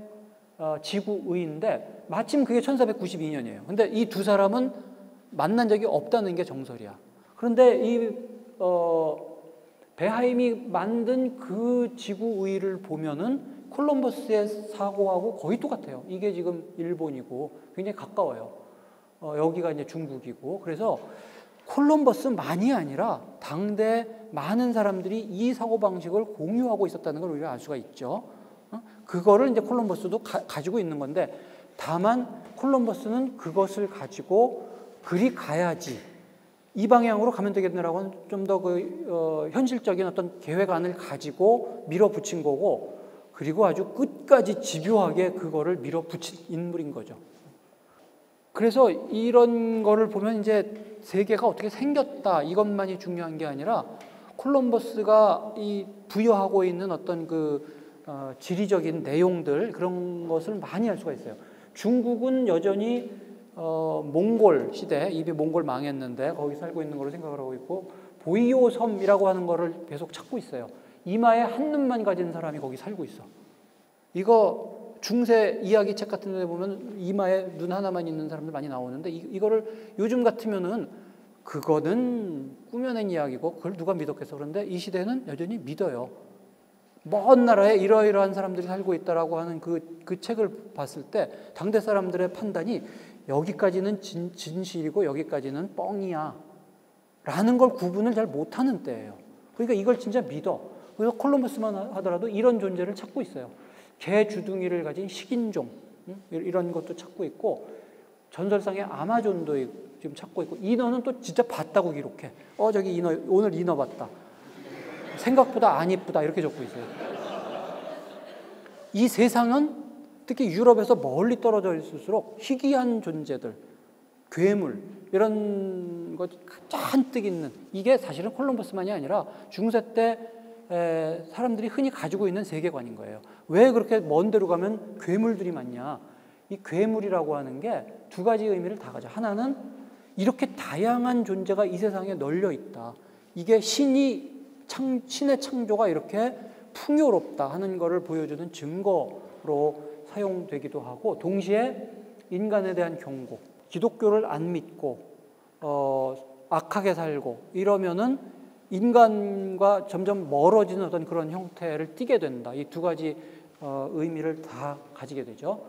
지구의인데 마침 그게 1492년이에요. 근데 이 두 사람은 만난 적이 없다는 게 정설이야. 그런데 이 베하임이 만든 그 지구의를 보면은 콜럼버스의 사고하고 거의 똑같아요. 이게 지금 일본이고 굉장히 가까워요. 여기가 이제 중국이고 그래서 콜럼버스만이 아니라 당대 많은 사람들이 이 사고방식을 공유하고 있었다는 걸 우리가 알 수가 있죠. 그거를 이제 콜럼버스도 가지고 있는 건데 다만 콜럼버스는 그것을 가지고 그리 가야지 이 방향으로 가면 되겠네라고 하는 좀 더 현실적인 어떤 계획안을 가지고 밀어붙인 거고 그리고 아주 끝까지 집요하게 그거를 밀어붙인 인물인 거죠. 그래서 이런 거를 보면 이제 세계가 어떻게 생겼다 이것만이 중요한 게 아니라 콜럼버스가 이 부여하고 있는 어떤 지리적인 내용들 그런 것을 많이 알 수가 있어요. 중국은 여전히 몽골 시대 이미 몽골 망했는데 거기 살고 있는 걸로 생각을 하고 있고 보이오 섬이라고 하는 거를 계속 찾고 있어요. 이마에 한눈만 가진 사람이 거기 살고 있어. 이거 중세 이야기책 같은 데 보면 이마에 눈 하나만 있는 사람들 많이 나오는데 이거를 요즘 같으면은 그거는 꾸며낸 이야기고 그걸 누가 믿었겠어. 그런데 이 시대는 여전히 믿어요. 먼 나라에 이러이러한 사람들이 살고 있다라고 하는 그 책을 봤을 때 당대 사람들의 판단이 여기까지는 진실이고 여기까지는 뻥이야 라는 걸 구분을 잘 못하는 때예요. 그러니까 이걸 진짜 믿어. 그래서 콜럼버스만 하더라도 이런 존재를 찾고 있어요. 개 주둥이를 가진 식인종 이런 것도 찾고 있고 전설상의 아마존도 지금 찾고 있고 인어는 또 진짜 봤다고 기록해. 저기 인어 오늘 인어 봤다. 생각보다 안 이쁘다 이렇게 적고 있어요. 이 세상은 특히 유럽에서 멀리 떨어져 있을수록 희귀한 존재들, 괴물 이런 것 잔뜩 있는, 이게 사실은 콜럼버스만이 아니라 중세 때 사람들이 흔히 가지고 있는 세계관인 거예요. 왜 그렇게 먼 데로 가면 괴물들이 많냐? 이 괴물이라고 하는 게 두 가지 의미를 다 가져. 하나는 이렇게 다양한 존재가 이 세상에 널려 있다. 이게 신의 창조가 이렇게 풍요롭다 하는 것을 보여주는 증거로 사용되기도 하고, 동시에 인간에 대한 경고, 기독교를 안 믿고 악하게 살고 이러면은 인간과 점점 멀어지는 어떤 그런 형태를 띠게 된다. 이 두 가지 의미를 다 가지게 되죠.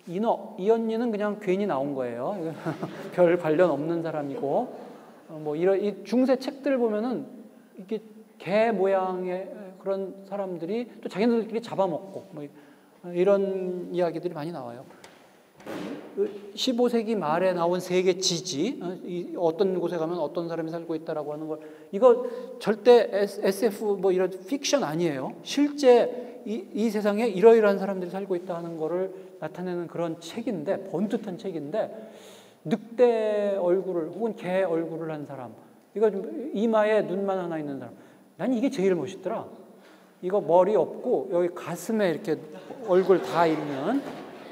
이언니는 그냥 괜히 나온 거예요. 별 관련 없는 사람이고, 뭐 이런 이 중세 책들 보면은 이게 개 모양의 그런 사람들이 또 자기네들끼리 잡아먹고 뭐 이런 이야기들이 많이 나와요. 15세기 말에 나온 세계 지지, 어떤 곳에 가면 어떤 사람이 살고 있다라고 하는 걸, 이거 절대 SF 뭐 이런 픽션 아니에요. 실제 이 세상에 이러이러한 사람들이 살고 있다 하는 거를 나타내는 그런 책인데, 번듯한 책인데, 늑대 얼굴을 혹은 개 얼굴을 한 사람, 이거 좀 이마에 눈만 하나 있는 사람, 난 이게 제일 멋있더라. 이거 머리 없고 여기 가슴에 이렇게 얼굴 다 있는,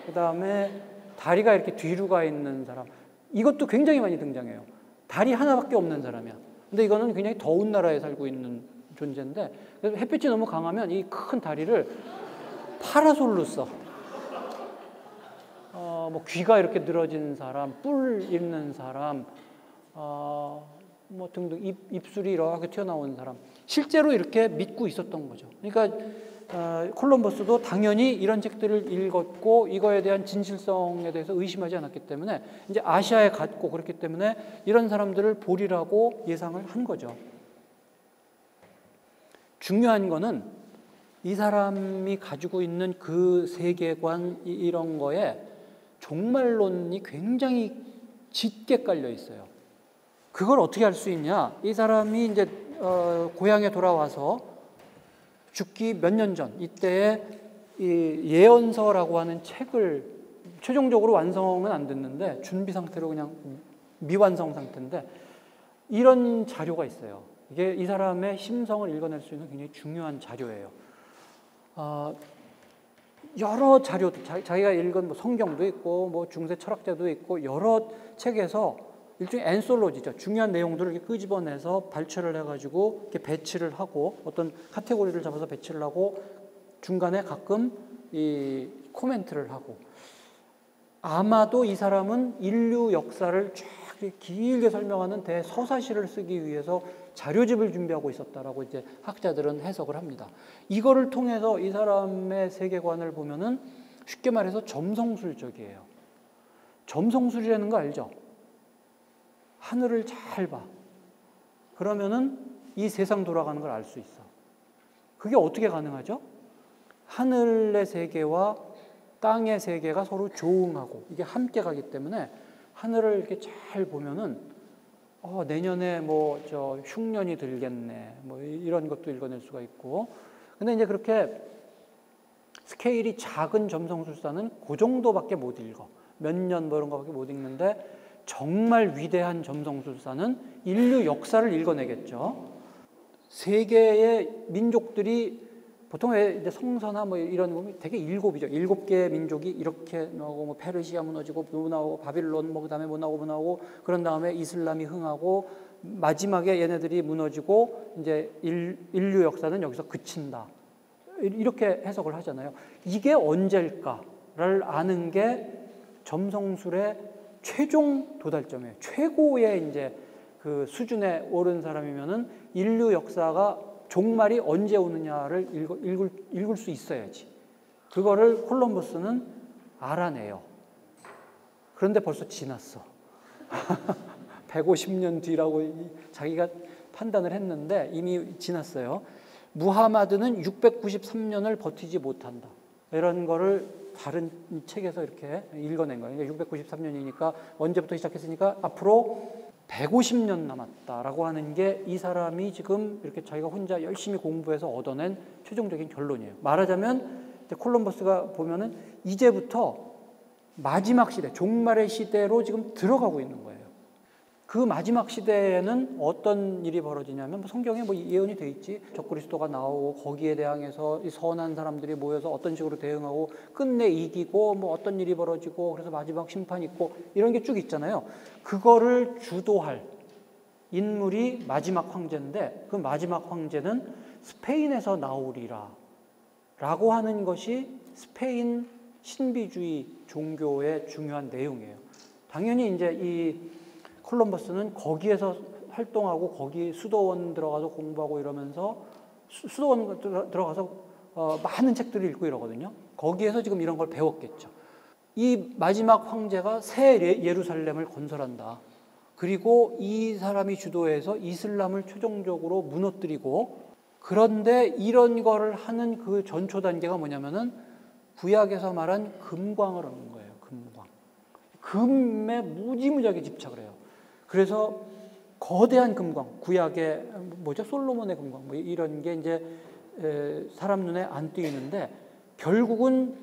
그 다음에 다리가 이렇게 뒤로 가 있는 사람, 이것도 굉장히 많이 등장해요. 다리 하나밖에 없는 사람이야. 근데 이거는 굉장히 더운 나라에 살고 있는 존재인데, 햇빛이 너무 강하면 이 큰 다리를 파라솔로 써. 뭐 귀가 이렇게 늘어진 사람, 뿔 있는 사람, 뭐 등등, 입술이 이렇게 튀어나온 사람, 실제로 이렇게 믿고 있었던 거죠. 그러니까 콜럼버스도 당연히 이런 책들을 읽었고 이거에 대한 진실성에 대해서 의심하지 않았기 때문에 이제 아시아에 갔고, 그렇기 때문에 이런 사람들을 보리라고 예상을 한 거죠. 중요한 거는 이 사람이 가지고 있는 그 세계관, 이런 거에 종말론이 굉장히 짙게 깔려 있어요. 그걸 어떻게 할 수 있냐? 이 사람이 이제 고향에 돌아와서 죽기 몇 년 전, 이때에 이 예언서라고 하는 책을 최종적으로 완성은 안 됐는데 준비 상태로 그냥 미완성 상태인데, 이런 자료가 있어요. 이게 이 사람의 심성을 읽어낼 수 있는 굉장히 중요한 자료예요. 여러 자료들, 자기가 읽은 뭐 성경도 있고 뭐 중세 철학자도 있고 여러 책에서 일종의 앤솔로지죠. 중요한 내용들을 이렇게 끄집어내서 발췌를 해가지고 이렇게 배치를 하고, 어떤 카테고리를 잡아서 배치를 하고 중간에 가끔 이 코멘트를 하고, 아마도 이 사람은 인류 역사를 쫙 길게 설명하는 대서사시를 쓰기 위해서 자료집을 준비하고 있었다라고 이제 학자들은 해석을 합니다. 이거를 통해서 이 사람의 세계관을 보면은 쉽게 말해서 점성술적이에요. 점성술이라는 거 알죠? 하늘을 잘 봐. 그러면은 이 세상 돌아가는 걸 알 수 있어. 그게 어떻게 가능하죠? 하늘의 세계와 땅의 세계가 서로 조응하고 이게 함께 가기 때문에 하늘을 이렇게 잘 보면은 내년에 뭐 저 흉년이 들겠네, 뭐 이런 것도 읽어낼 수가 있고. 근데 이제 그렇게 스케일이 작은 점성술사는 그 정도밖에 못 읽어. 몇 년 뭐 이런 거밖에 못 읽는데, 정말 위대한 점성술사는 인류 역사를 읽어내겠죠. 세계의 민족들이 보통 이제 성서나 뭐 이런 거 되게 7이죠. 7개의 민족이 이렇게 나오고, 뭐 페르시아 무너지고, 뭐 나오고, 바빌론 뭐 그다음에 뭐 나오고, 그런 다음에 이슬람이 흥하고, 마지막에 얘네들이 무너지고 이제 인류 역사는 여기서 그친다. 이렇게 해석을 하잖아요. 이게 언제일까를 아는 게 점성술의 최종 도달점이에요. 최고의 이제 그 수준에 오른 사람이면은 인류 역사가 종말이 언제 오느냐를 읽을 수 있어야지. 그거를 콜럼버스는 알아내요. 그런데 벌써 지났어. 150년 뒤라고 자기가 판단을 했는데 이미 지났어요. 무하마드는 693년을 버티지 못한다. 이런 거를 다른 책에서 이렇게 읽어낸 거예요. 693년이니까 언제부터 시작했으니까 앞으로 150년 남았다라고 하는 게 이 사람이 지금 이렇게 자기가 혼자 열심히 공부해서 얻어낸 최종적인 결론이에요. 말하자면 콜럼버스가 보면은 이제부터 마지막 시대, 종말의 시대로 지금 들어가고 있는 거예요. 그 마지막 시대에는 어떤 일이 벌어지냐면 성경에 뭐 예언이 돼 있지. 적그리스도가 나오고 거기에 대항해서 이 선한 사람들이 모여서 어떤 식으로 대응하고 끝내 이기고 뭐 어떤 일이 벌어지고 그래서 마지막 심판이 있고 이런 게 쭉 있잖아요. 그거를 주도할 인물이 마지막 황제인데 그 마지막 황제는 스페인에서 나오리라 라고 하는 것이 스페인 신비주의 종교의 중요한 내용이에요. 당연히 이제 이 콜럼버스는 거기에서 활동하고 거기 수도원 들어가서 공부하고 이러면서 수도원 들어가서 많은 책들을 읽고 이러거든요. 거기에서 지금 이런 걸 배웠겠죠. 이 마지막 황제가 새 예루살렘을 건설한다. 그리고 이 사람이 주도해서 이슬람을 최종적으로 무너뜨리고 그런데 이런 거를 하는 그 전초 단계가 뭐냐면은 구약에서 말한 금광을 얻는 거예요. 금광. 금에 무지무지하게 집착을 해요. 그래서 거대한 금광, 구약의 뭐죠? 솔로몬의 금광, 뭐 이런 게 이제 사람 눈에 안 띄는데 결국은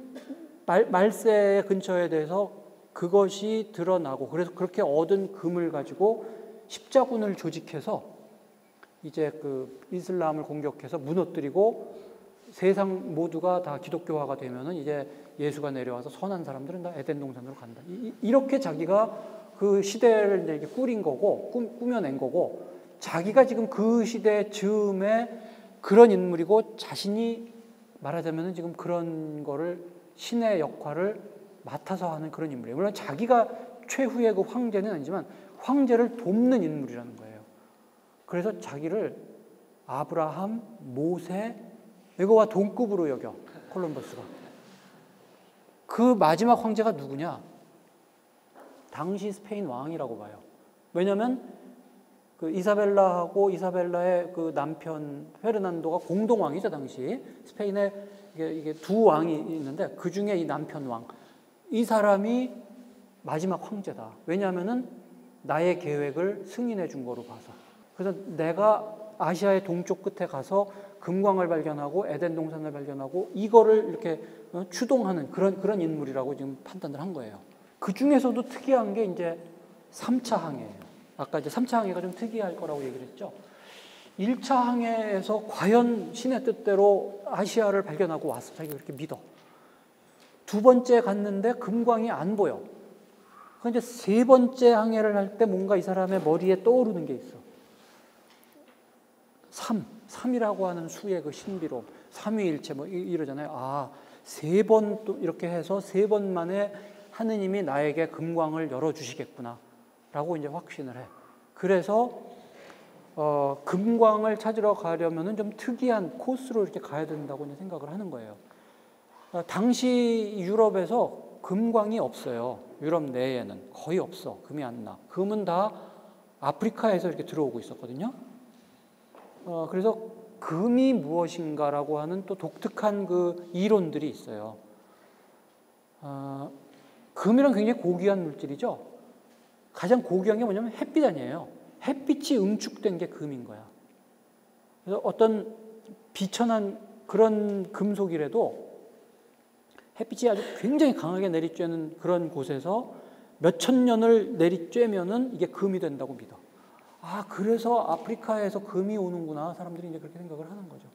말세 근처에 대해서 그것이 드러나고 그래서 그렇게 얻은 금을 가지고 십자군을 조직해서 이제 그 이슬람을 공격해서 무너뜨리고 세상 모두가 다 기독교화가 되면은 이제 예수가 내려와서 선한 사람들은 다 에덴 동산으로 간다. 이렇게 자기가 그 시대를 이제 꾸린 거고 꾸며낸 거고 자기가 지금 그 시대 즈음에 그런 인물이고 자신이 말하자면은 지금 그런 거를 신의 역할을 맡아서 하는 그런 인물이에요. 물론 자기가 최후의 그 황제는 아니지만 황제를 돕는 인물이라는 거예요. 그래서 자기를 아브라함, 모세 이거와 동급으로 여겨 콜럼버스가. 그 마지막 황제가 누구냐? 당시 스페인 왕이라고 봐요. 왜냐하면 그 이사벨라하고 이사벨라의 그 남편 페르난도가 공동 왕이죠 당시. 스페인에 이게 두 왕이 있는데 그 중에 이 남편 왕, 이 사람이 마지막 황제다. 왜냐하면은 나의 계획을 승인해 준 거로 봐서. 그래서 내가 아시아의 동쪽 끝에 가서 금광을 발견하고 에덴 동산을 발견하고 이거를 이렇게 추동하는 그런 인물이라고 지금 판단을 한 거예요. 그 중에서도 특이한 게 이제 3차 항해예요. 아까 이제 3차 항해가 좀 특이할 거라고 얘기를 했죠. 1차 항해에서 과연 신의 뜻대로 아시아를 발견하고 왔어. 자기가 그렇게 믿어. 두 번째 갔는데 금광이 안 보여. 그런데 세 번째 항해를 할 때 뭔가 이 사람의 머리에 떠오르는 게 있어. 3이라고 하는 수의 그 신비로움, 삼위일체 뭐 이러잖아요. 아, 세 번 또 이렇게 해서 세 번 만에 하느님이 나에게 금광을 열어주시겠구나 라고 이제 확신을 해. 그래서 금광을 찾으러 가려면은 좀 특이한 코스로 이렇게 가야 된다고 이제 생각을 하는 거예요. 당시 유럽에서 금광이 없어요. 유럽 내에는 거의 없어. 금이 안 나. 금은 다 아프리카에서 이렇게 들어오고 있었거든요. 그래서 금이 무엇인가라고 하는 또 독특한 그 이론들이 있어요. 금이란 굉장히 고귀한 물질이죠. 가장 고귀한 게 뭐냐면 햇빛 아니에요. 햇빛이 응축된 게 금인 거야. 그래서 어떤 비천한 그런 금속이라도 햇빛이 아주 굉장히 강하게 내리쬐는 그런 곳에서 몇천 년을 내리쬐면은 이게 금이 된다고 믿어. 아, 그래서 아프리카에서 금이 오는구나. 사람들이 이제 그렇게 생각을 하는 거죠.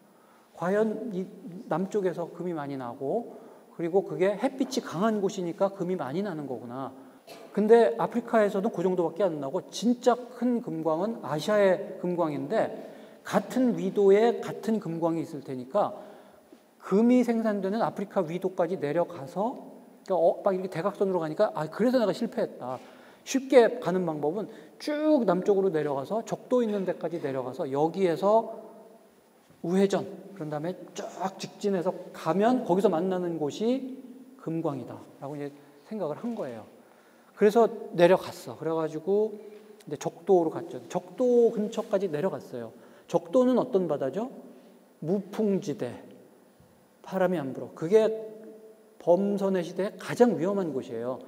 과연 이 남쪽에서 금이 많이 나고, 그리고 그게 햇빛이 강한 곳이니까 금이 많이 나는 거구나. 근데 아프리카에서는 그 정도밖에 안 나고, 진짜 큰 금광은 아시아의 금광인데, 같은 위도에 같은 금광이 있을 테니까, 금이 생산되는 아프리카 위도까지 내려가서, 그러니까 막 이렇게 대각선으로 가니까, 아, 그래서 내가 실패했다. 쉽게 가는 방법은 쭉 남쪽으로 내려가서 적도 있는 데까지 내려가서 여기에서 우회전, 그런 다음에 쫙 직진해서 가면 거기서 만나는 곳이 금광이다 라고 이제 생각을 한 거예요. 그래서 내려갔어. 그래가지고 이제 적도로 갔죠. 적도 근처까지 내려갔어요. 적도는 어떤 바다죠? 무풍지대, 바람이 안 불어. 그게 범선의 시대에 가장 위험한 곳이에요.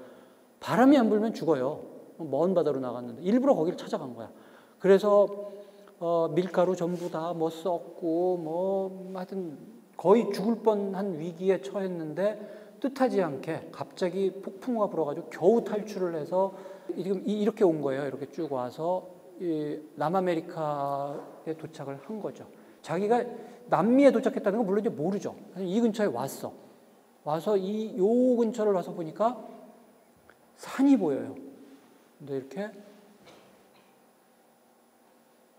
바람이 안 불면 죽어요. 먼 바다로 나갔는데 일부러 거기를 찾아간 거야. 그래서 밀가루 전부 다 뭐 썩고 뭐 하여튼 거의 죽을 뻔한 위기에 처했는데 뜻하지 않게 갑자기 폭풍우가 불어가지고 겨우 탈출을 해서 지금 이렇게 온 거예요. 이렇게 쭉 와서 남아메리카에 도착을 한 거죠. 자기가 남미에 도착했다는 건 물론 이제 모르죠. 이 근처에 왔어. 와서 요 근처를 와서 보니까 산이 보여요. 근데 이렇게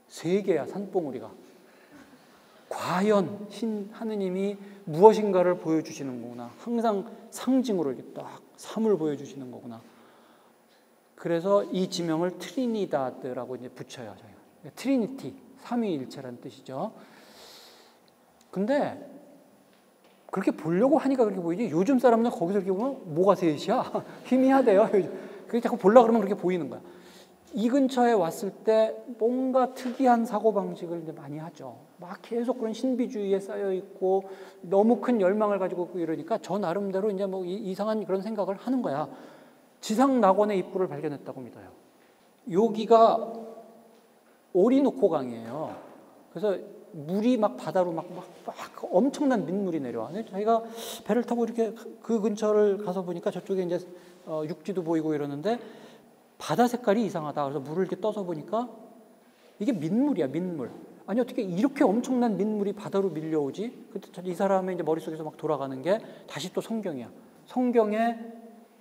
3개야, 산봉우리가. 과연 하느님이 무엇인가를 보여주시는 거구나. 항상 상징으로 이렇게 딱 삶을 보여주시는 거구나. 그래서 이 지명을 트리니다드라고 이제 붙여요. 저희가. 트리니티, 삼위일체라는 뜻이죠. 근데 그렇게 보려고 하니까 그렇게 보이지, 요즘 사람은 거기서 이렇게 보면 뭐가 셋이야? 희미하대요. 그게 자꾸 보려고 그러면 그렇게 보이는 거야. 이 근처에 왔을 때 뭔가 특이한 사고방식을 이제 많이 하죠. 막 계속 그런 신비주의에 쌓여있고 너무 큰 열망을 가지고 있고 이러니까 저 나름대로 이제 뭐 이상한 그런 생각을 하는 거야. 지상 낙원의 입구를 발견했다고 믿어요. 여기가 오리노코 강이에요. 그래서 물이 막 바다로 막 엄청난 민물이 내려와. 저희가 배를 타고 이렇게 그 근처를 가서 보니까 저쪽에 이제 육지도 보이고 이러는데 바다 색깔이 이상하다. 그래서 물을 이렇게 떠서 보니까 이게 민물이야, 민물. 아니 어떻게 이렇게 엄청난 민물이 바다로 밀려오지? 그때 이 사람의 이제 머릿속에서 막 돌아가는 게 다시 또 성경이야. 성경에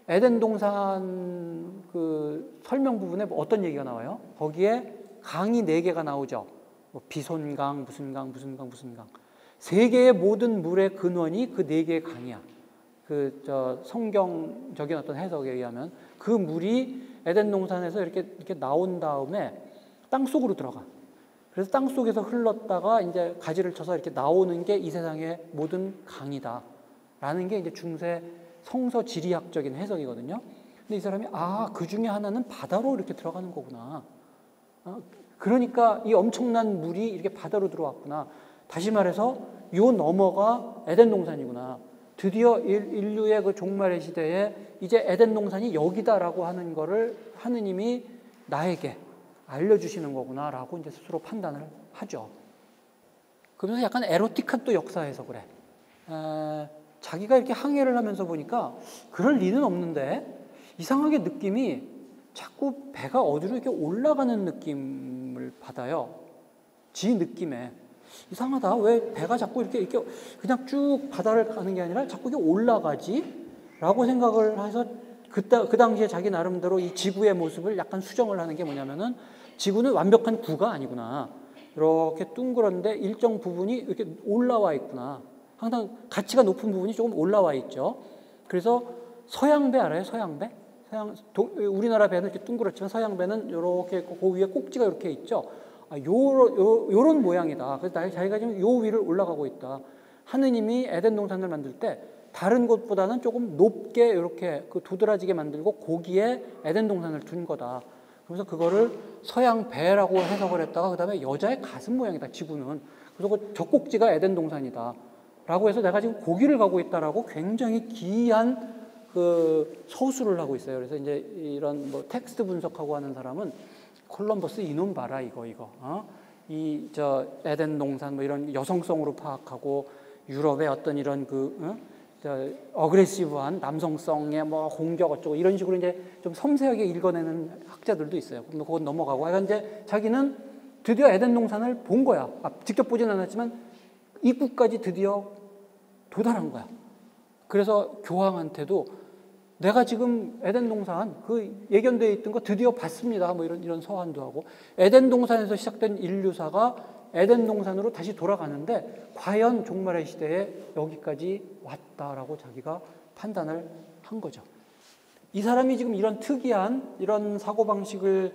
에덴 동산 그 설명 부분에 어떤 얘기가 나와요? 거기에 강이 4개가 나오죠. 뭐 비손강, 무슨 강, 무슨 강, 무슨 강. 세계의 모든 물의 근원이 그 4개의 강이야. 성경적인 어떤 해석에 의하면 그 물이 에덴 동산에서 이렇게 나온 다음에 땅 속으로 들어가. 그래서 땅 속에서 흘렀다가 이제 가지를 쳐서 이렇게 나오는 게 이 세상의 모든 강이다라는 게 이제 중세 성서 지리학적인 해석이거든요. 근데 이 사람이 그 중에 하나는 바다로 이렇게 들어가는 거구나. 그러니까 이 엄청난 물이 이렇게 바다로 들어왔구나. 다시 말해서 요 너머가 에덴 동산이구나. 드디어 인류의 그 종말의 시대에 이제 에덴 동산이 여기다라고 하는 거를 하느님이 나에게 알려주시는 거구나라고 이제 스스로 판단을 하죠. 그러면서 약간 에로틱한 또 역사 해석을 해. 자기가 이렇게 항해를 하면서 보니까 그럴 리는 없는데 이상하게 느낌이 자꾸 배가 어디로 이렇게 올라가는 느낌을 받아요. 지 느낌에. 이상하다. 왜 배가 자꾸 이렇게 그냥 쭉 바다를 가는 게 아니라 자꾸 이렇게 올라가지? 라고 생각을 해서 그 당시에 자기 나름대로 이 지구의 모습을 약간 수정을 하는 게 뭐냐면은 지구는 완벽한 구가 아니구나. 이렇게 둥그런데 일정 부분이 이렇게 올라와 있구나. 항상 가치가 높은 부분이 조금 올라와 있죠. 그래서 서양배 알아요? 서양배? 우리나라 배는 이렇게 둥그렇지만 서양배는 이렇게 그 위에 꼭지가 이렇게 있죠. 요런 모양이다. 그래서 자기가 지금 요 위를 올라가고 있다. 하느님이 에덴 동산을 만들 때 다른 곳보다는 조금 높게 이렇게 그 도드라지게 만들고 거기에 에덴 동산을 둔 거다. 그래서 그거를 서양 배라고 해석을 했다가 그 다음에 여자의 가슴 모양이다. 지구는. 그래서 그 젖꼭지가 에덴 동산이다. 라고 해서 내가 지금 거기를 가고 있다라고 굉장히 기이한 그 서술을 하고 있어요. 그래서 이제 이런 뭐 텍스트 분석하고 하는 사람은 콜럼버스 이놈 봐라 이거. 에덴 동산 뭐 이런 여성성으로 파악하고 유럽의 어떤 이런 어그레시브한 남성성의 뭐 공격 어쩌고 이런 식으로 이제 좀 섬세하게 읽어내는 학자들도 있어요. 그럼 그건 넘어가고. 이제 자기는 드디어 에덴 동산을 본 거야. 직접 보진 않았지만 입구까지 드디어 도달한 거야. 그래서 교황한테도 내가 지금 에덴 동산 그 예견되어 있던 거 드디어 봤습니다. 뭐 이런 서한도 하고 에덴 동산에서 시작된 인류사가 에덴 동산으로 다시 돌아가는데 과연 종말의 시대에 여기까지 왔다라고 자기가 판단을 한 거죠. 이 사람이 지금 이런 특이한 이런 사고방식을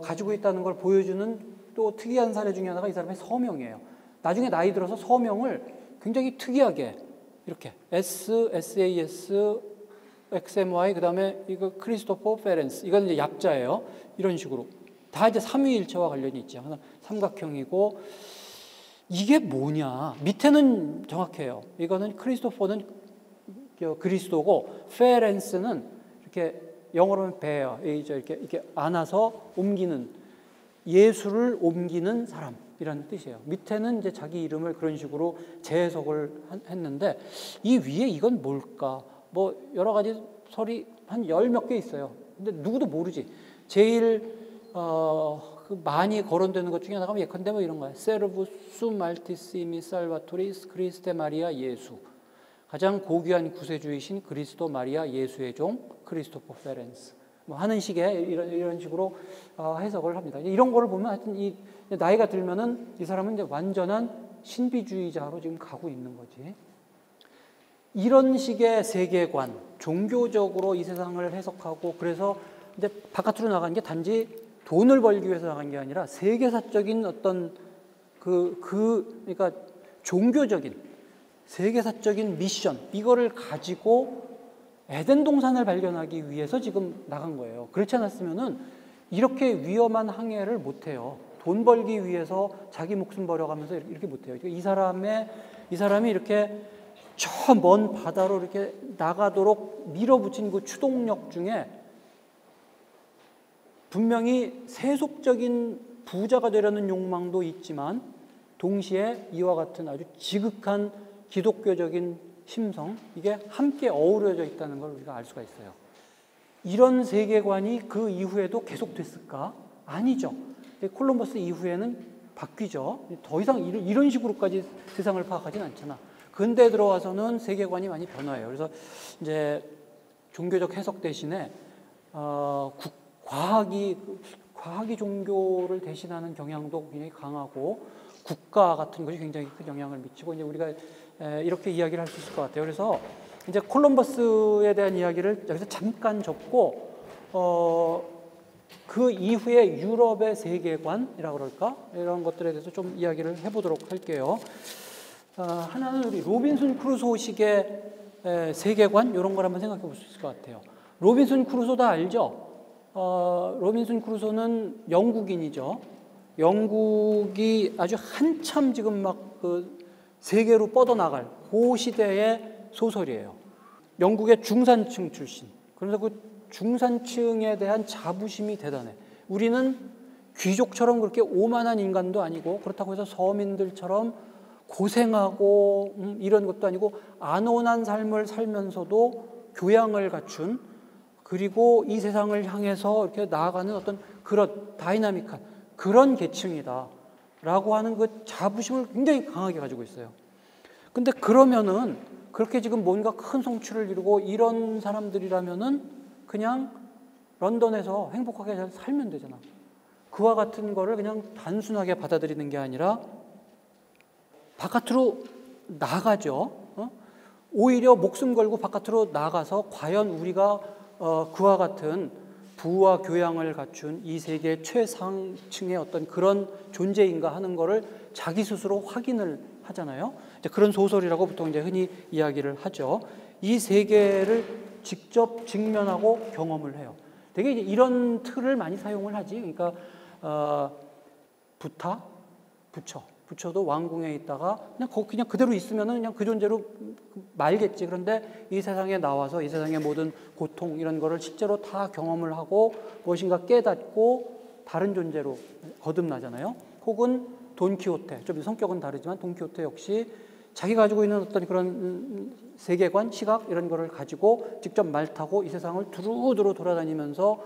가지고 있다는 걸 보여주는 또 특이한 사례 중에 하나가 이 사람의 서명이에요. 나중에 나이 들어서 서명을 굉장히 특이하게 이렇게 SAS, XMY 그 다음에 이거 크리스토퍼 페렌스 이건 이제 약자예요. 이런 식으로 다 이제 삼위일체와 관련이 있죠. 항상 삼각형이고 이게 뭐냐? 밑에는 정확해요. 이거는 크리스토퍼는 그리스도고 페렌스는 이렇게 영어로는 bear 이렇게 안아서 옮기는 예수를 옮기는 사람이라는 뜻이에요. 밑에는 이제 자기 이름을 그런 식으로 재해석을 했는데 이 위에 이건 뭘까? 뭐 여러 가지 설이 한 열 몇 개 있어요. 근데 누구도 모르지. 제일 그 많이 거론되는 것 중에 하나가 예컨대 뭐 이런 거야. 세르부스 말티시미 살바토리스 그리스테 마리아 예수. 가장 고귀한 구세주이신 그리스도 마리아 예수의 종 크리스토퍼 페렌스. 뭐 하는 식의 이런 식으로 해석을 합니다. 이런 거를 보면 하여튼 이 나이가 들면은 이 사람은 이제 완전한 신비주의자로 지금 가고 있는 거지. 이런 식의 세계관, 종교적으로 이 세상을 해석하고 그래서 이제 바깥으로 나간 게 단지 돈을 벌기 위해서 나간 게 아니라 세계사적인 어떤 그러니까 종교적인 세계사적인 미션 이거를 가지고 에덴 동산을 발견하기 위해서 지금 나간 거예요. 그렇지 않았으면은 이렇게 위험한 항해를 못 해요. 돈 벌기 위해서 자기 목숨 버려가면서 이렇게 못 해요. 이 사람이 이렇게 저 먼 바다로 이렇게 나가도록 밀어붙인 그 추동력 중에 분명히 세속적인 부자가 되려는 욕망도 있지만 동시에 이와 같은 아주 지극한 기독교적인 심성, 이게 함께 어우러져 있다는 걸 우리가 알 수가 있어요. 이런 세계관이 그 이후에도 계속됐을까? 아니죠. 콜럼버스 이후에는 바뀌죠. 더 이상 이런 식으로까지 세상을 파악하지는 않잖아. 근대에 들어와서는 세계관이 많이 변화해요. 그래서 이제 종교적 해석 대신에 과학이 종교를 대신하는 경향도 굉장히 강하고 국가 같은 것이 굉장히 큰 영향을 미치고 이제 우리가 이렇게 이야기를 할 수 있을 것 같아요. 그래서 이제 콜럼버스에 대한 이야기를 여기서 잠깐 접고 그 이후에 유럽의 세계관이라고 그럴까? 이런 것들에 대해서 좀 이야기를 해보도록 할게요. 하나는 우리 로빈슨 크루소식의 세계관 이런 걸 한번 생각해 볼 수 있을 것 같아요. 로빈슨 크루소 다 알죠? 로빈슨 크루소는 영국인이죠. 영국이 아주 한참 지금 막 그 세계로 뻗어나갈 그 시대의 소설이에요. 영국의 중산층 출신. 그래서 그 중산층에 대한 자부심이 대단해. 우리는 귀족처럼 그렇게 오만한 인간도 아니고 그렇다고 해서 서민들처럼 고생하고 이런 것도 아니고 안온한 삶을 살면서도 교양을 갖춘 그리고 이 세상을 향해서 이렇게 나아가는 어떤 그런 다이나믹한 그런 계층이다 라고 하는 그 자부심을 굉장히 강하게 가지고 있어요. 근데 그러면은 그렇게 지금 뭔가 큰 성취를 이루고 이런 사람들이라면은 그냥 런던에서 행복하게 잘 살면 되잖아. 그와 같은 거를 그냥 단순하게 받아들이는 게 아니라 바깥으로 나가죠. 오히려 목숨 걸고 바깥으로 나가서 과연 우리가 그와 같은 부와 교양을 갖춘 이 세계 최상층의 어떤 그런 존재인가 하는 거를 자기 스스로 확인을 하잖아요. 이제 그런 소설이라고 보통 이제 흔히 이야기를 하죠. 이 세계를 직접 직면하고 경험을 해요. 되게 이제 이런 틀을 많이 사용을 하지. 그러니까 부처도 왕궁에 있다가 그냥 그대로 있으면은 그냥 그 존재로 말겠지. 그런데 이 세상에 나와서 이 세상의 모든 고통 이런 거를 실제로 다 경험을 하고 무엇인가 깨닫고 다른 존재로 거듭나잖아요. 혹은 돈키호테, 좀 성격은 다르지만 돈키호테 역시 자기가 가지고 있는 어떤 그런 세계관, 시각 이런 거를 가지고 직접 말 타고 이 세상을 두루두루 돌아다니면서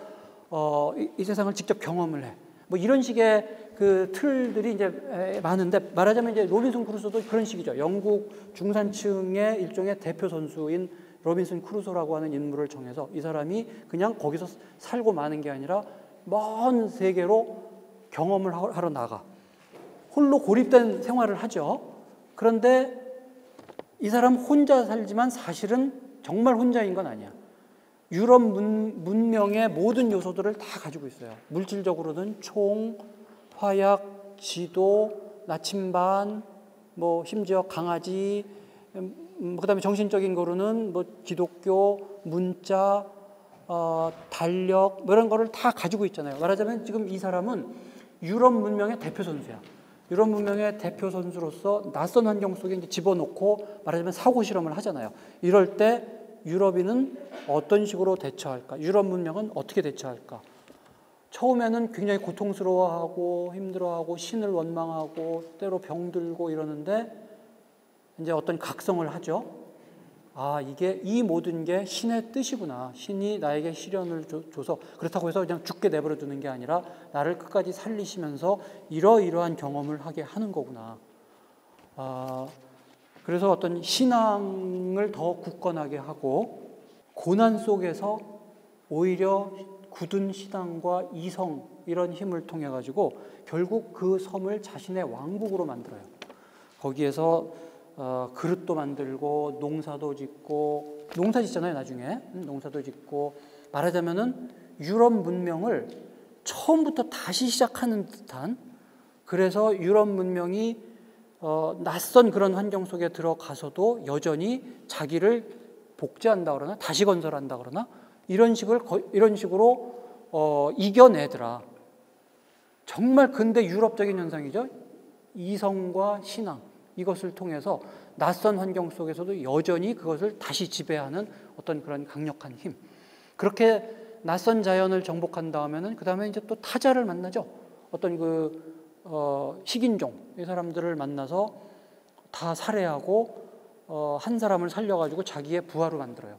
이 세상을 직접 경험을 해. 뭐 이런 식의 그 틀들이 이제 많은데 말하자면 이제 로빈슨 크루소도 그런 식이죠. 영국 중산층의 일종의 대표 선수인 로빈슨 크루소라고 하는 인물을 정해서 이 사람이 그냥 거기서 살고 마는 게 아니라 먼 세계로 경험을 하러 나가. 홀로 고립된 생활을 하죠. 그런데 이 사람 혼자 살지만 사실은 정말 혼자인 건 아니야. 유럽 문명의 모든 요소들을 다 가지고 있어요. 물질적으로는 총, 화약, 지도, 나침반, 뭐 심지어 강아지, 그다음에 정신적인 거로는 뭐 기독교, 문자, 달력 뭐 이런 거를 다 가지고 있잖아요. 말하자면 지금 이 사람은 유럽 문명의 대표 선수야. 유럽 문명의 대표 선수로서 낯선 환경 속에 이제 집어넣고 말하자면 사고 실험을 하잖아요. 이럴 때 유럽인은 어떤 식으로 대처할까? 유럽 문명은 어떻게 대처할까? 처음에는 굉장히 고통스러워하고 힘들어하고 신을 원망하고 때로 병들고 이러는데 이제 어떤 각성을 하죠. 아, 이게 이 모든 게 신의 뜻이구나. 신이 나에게 시련을 줘서 그렇다고 해서 그냥 죽게 내버려 두는 게 아니라 나를 끝까지 살리시면서 이러이러한 경험을 하게 하는 거구나. 그래서 어떤 신앙을 더 굳건하게 하고 고난 속에서 오히려 굳은 신앙과 이성 이런 힘을 통해 가지고 결국 그 섬을 자신의 왕국으로 만들어요. 거기에서 그릇도 만들고 농사도 짓고 농사 짓잖아요. 나중에 농사도 짓고 말하자면은 유럽 문명을 처음부터 다시 시작하는 듯한, 그래서 유럽 문명이 낯선 그런 환경 속에 들어가서도 여전히 자기를 복제한다 그러나 다시 건설한다 그러나 이런 식으로 이겨내더라. 정말 근대 유럽적인 현상이죠. 이성과 신앙 이것을 통해서 낯선 환경 속에서도 여전히 그것을 다시 지배하는 어떤 그런 강력한 힘. 그렇게 낯선 자연을 정복한 다음에는 그 다음에 이제 또 타자를 만나죠. 어떤 식인종 이 사람들을 만나서 다 살해하고 한 사람을 살려가지고 자기의 부하로 만들어요.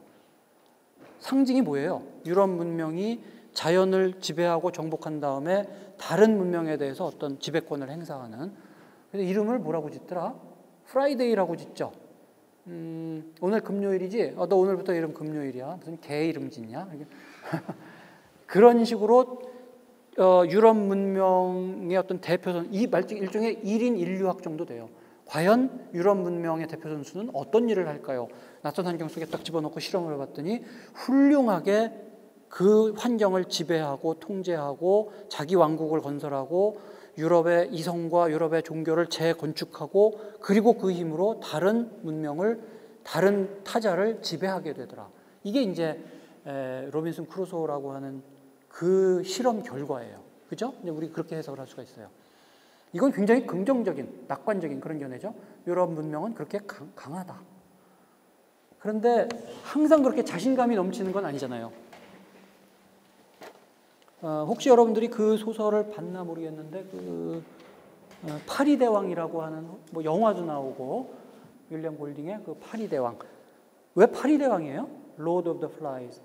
상징이 뭐예요? 유럽 문명이 자연을 지배하고 정복한 다음에 다른 문명에 대해서 어떤 지배권을 행사하는. 그래서 이름을 뭐라고 짓더라? 프라이데이라고 짓죠. 오늘 금요일이지? 너 오늘부터 이름 금요일이야. 무슨 개 이름 짓냐? 그런 식으로 유럽 문명의 어떤 대표선, 일종의 1인 인류학 정도 돼요. 과연 유럽 문명의 대표 선수는 어떤 일을 할까요? 낯선 환경 속에 딱 집어넣고 실험을 해봤더니 훌륭하게 그 환경을 지배하고 통제하고 자기 왕국을 건설하고 유럽의 이성과 유럽의 종교를 재건축하고 그리고 그 힘으로 다른 문명을, 다른 타자를 지배하게 되더라. 이게 이제 로빈슨 크루소라고 하는 그 실험 결과예요. 그죠? 우리 그렇게 해석을 할 수가 있어요. 이건 굉장히 긍정적인, 낙관적인 그런 견해죠. 유럽 문명은 그렇게 강하다. 그런데 항상 그렇게 자신감이 넘치는 건 아니잖아요. 혹시 여러분들이 그 소설을 봤나 모르겠는데 파리대왕이라고 하는 뭐 영화도 나오고 윌리엄 골딩의 그 파리대왕. 왜 파리대왕이에요? Lord of the Flies.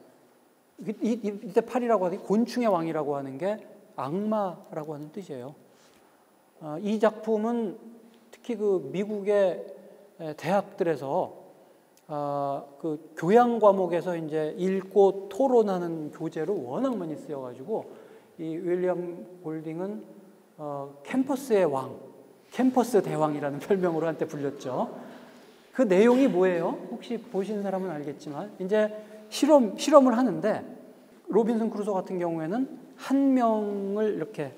이때 파리라고 하는 게 곤충의 왕이라고 하는 게 악마라고 하는 뜻이에요. 이 작품은 특히 그 미국의 대학들에서 그 교양 과목에서 이제 읽고 토론하는 교재로 워낙 많이 쓰여가지고 이 윌리엄 골딩은 캠퍼스의 왕, 캠퍼스 대왕이라는 별명으로 한때 불렸죠. 그 내용이 뭐예요? 혹시 보신 사람은 알겠지만 이제 실험을 하는데 로빈슨 크루소 같은 경우에는 한 명을 이렇게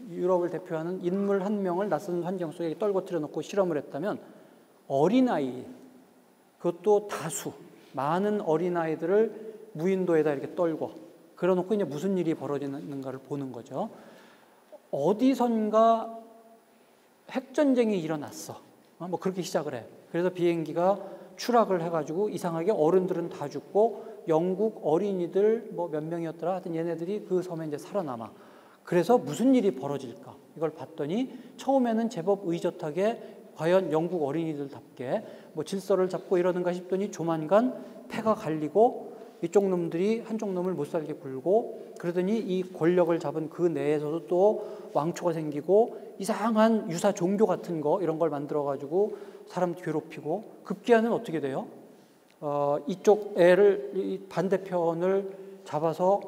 유럽을 대표하는 인물 한 명을 낯선 환경 속에 떨궈뜨려 놓고 실험을 했다면 어린아이, 그것도 다수, 많은 어린아이들을 무인도에다 이렇게 떨궈 그려놓고 이제 무슨 일이 벌어지는가를 보는 거죠. 어디선가 핵전쟁이 일어났어. 뭐 그렇게 시작을 해. 그래서 비행기가 추락을 해가지고 이상하게 어른들은 다 죽고 영국 어린이들 뭐 몇 명이었더라. 하여튼 얘네들이 그 섬에 이제 살아남아. 그래서 무슨 일이 벌어질까? 이걸 봤더니 처음에는 제법 의젓하게 과연 영국 어린이들답게 뭐 질서를 잡고 이러는가 싶더니 조만간 패가 갈리고 이쪽 놈들이 한쪽 놈을 못 살게 굴고 그러더니 이 권력을 잡은 그 내에서도 또 왕초가 생기고 이상한 유사 종교 같은 거 이런 걸 만들어가지고 사람 괴롭히고 급기야는 어떻게 돼요? 이쪽 애를 반대편을 잡아서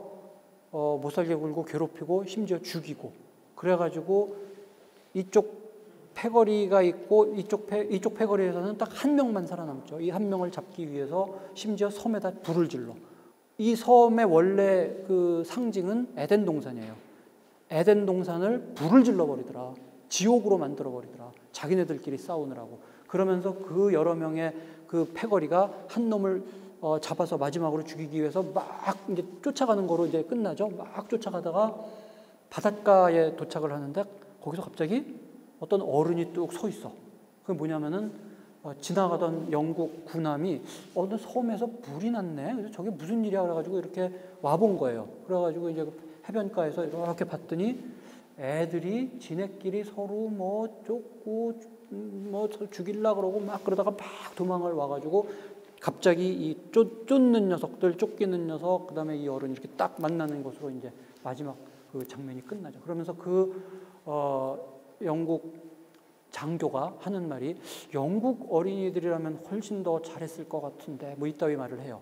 못 살게 굴고 괴롭히고 심지어 죽이고 그래가지고 이쪽 패거리가 있고 이쪽 패거리에서는 딱 한 명만 살아남죠. 이 한 명을 잡기 위해서 심지어 섬에다 불을 질러. 이 섬의 원래 그 상징은 에덴 동산이에요. 에덴 동산을 불을 질러버리더라. 지옥으로 만들어버리더라. 자기네들끼리 싸우느라고. 그러면서 그 여러 명의 그 패거리가 한 놈을 잡아서 마지막으로 죽이기 위해서 막 이제 쫓아가는 거로 이제 끝나죠. 막 쫓아가다가 바닷가에 도착을 하는데 거기서 갑자기 어떤 어른이 뚝 서 있어. 그게 뭐냐면은 지나가던 영국 군함이 어느 섬에서 불이 났네. 그래서 저게 무슨 일이야 그래가지고 이렇게 와본 거예요. 그래가지고 이제 해변가에서 이렇게 봤더니 애들이 지네끼리 서로 뭐 쫓고 뭐 죽일라 그러고 막 그러다가 막 도망을 와가지고 갑자기 이 쫓는 녀석들, 쫓기는 녀석, 그다음에 이 어른이 이렇게 딱 만나는 것으로 이제 마지막 그 장면이 끝나죠. 그러면서 영국 장교가 하는 말이 영국 어린이들이라면 훨씬 더 잘했을 것 같은데 뭐 이따위 말을 해요.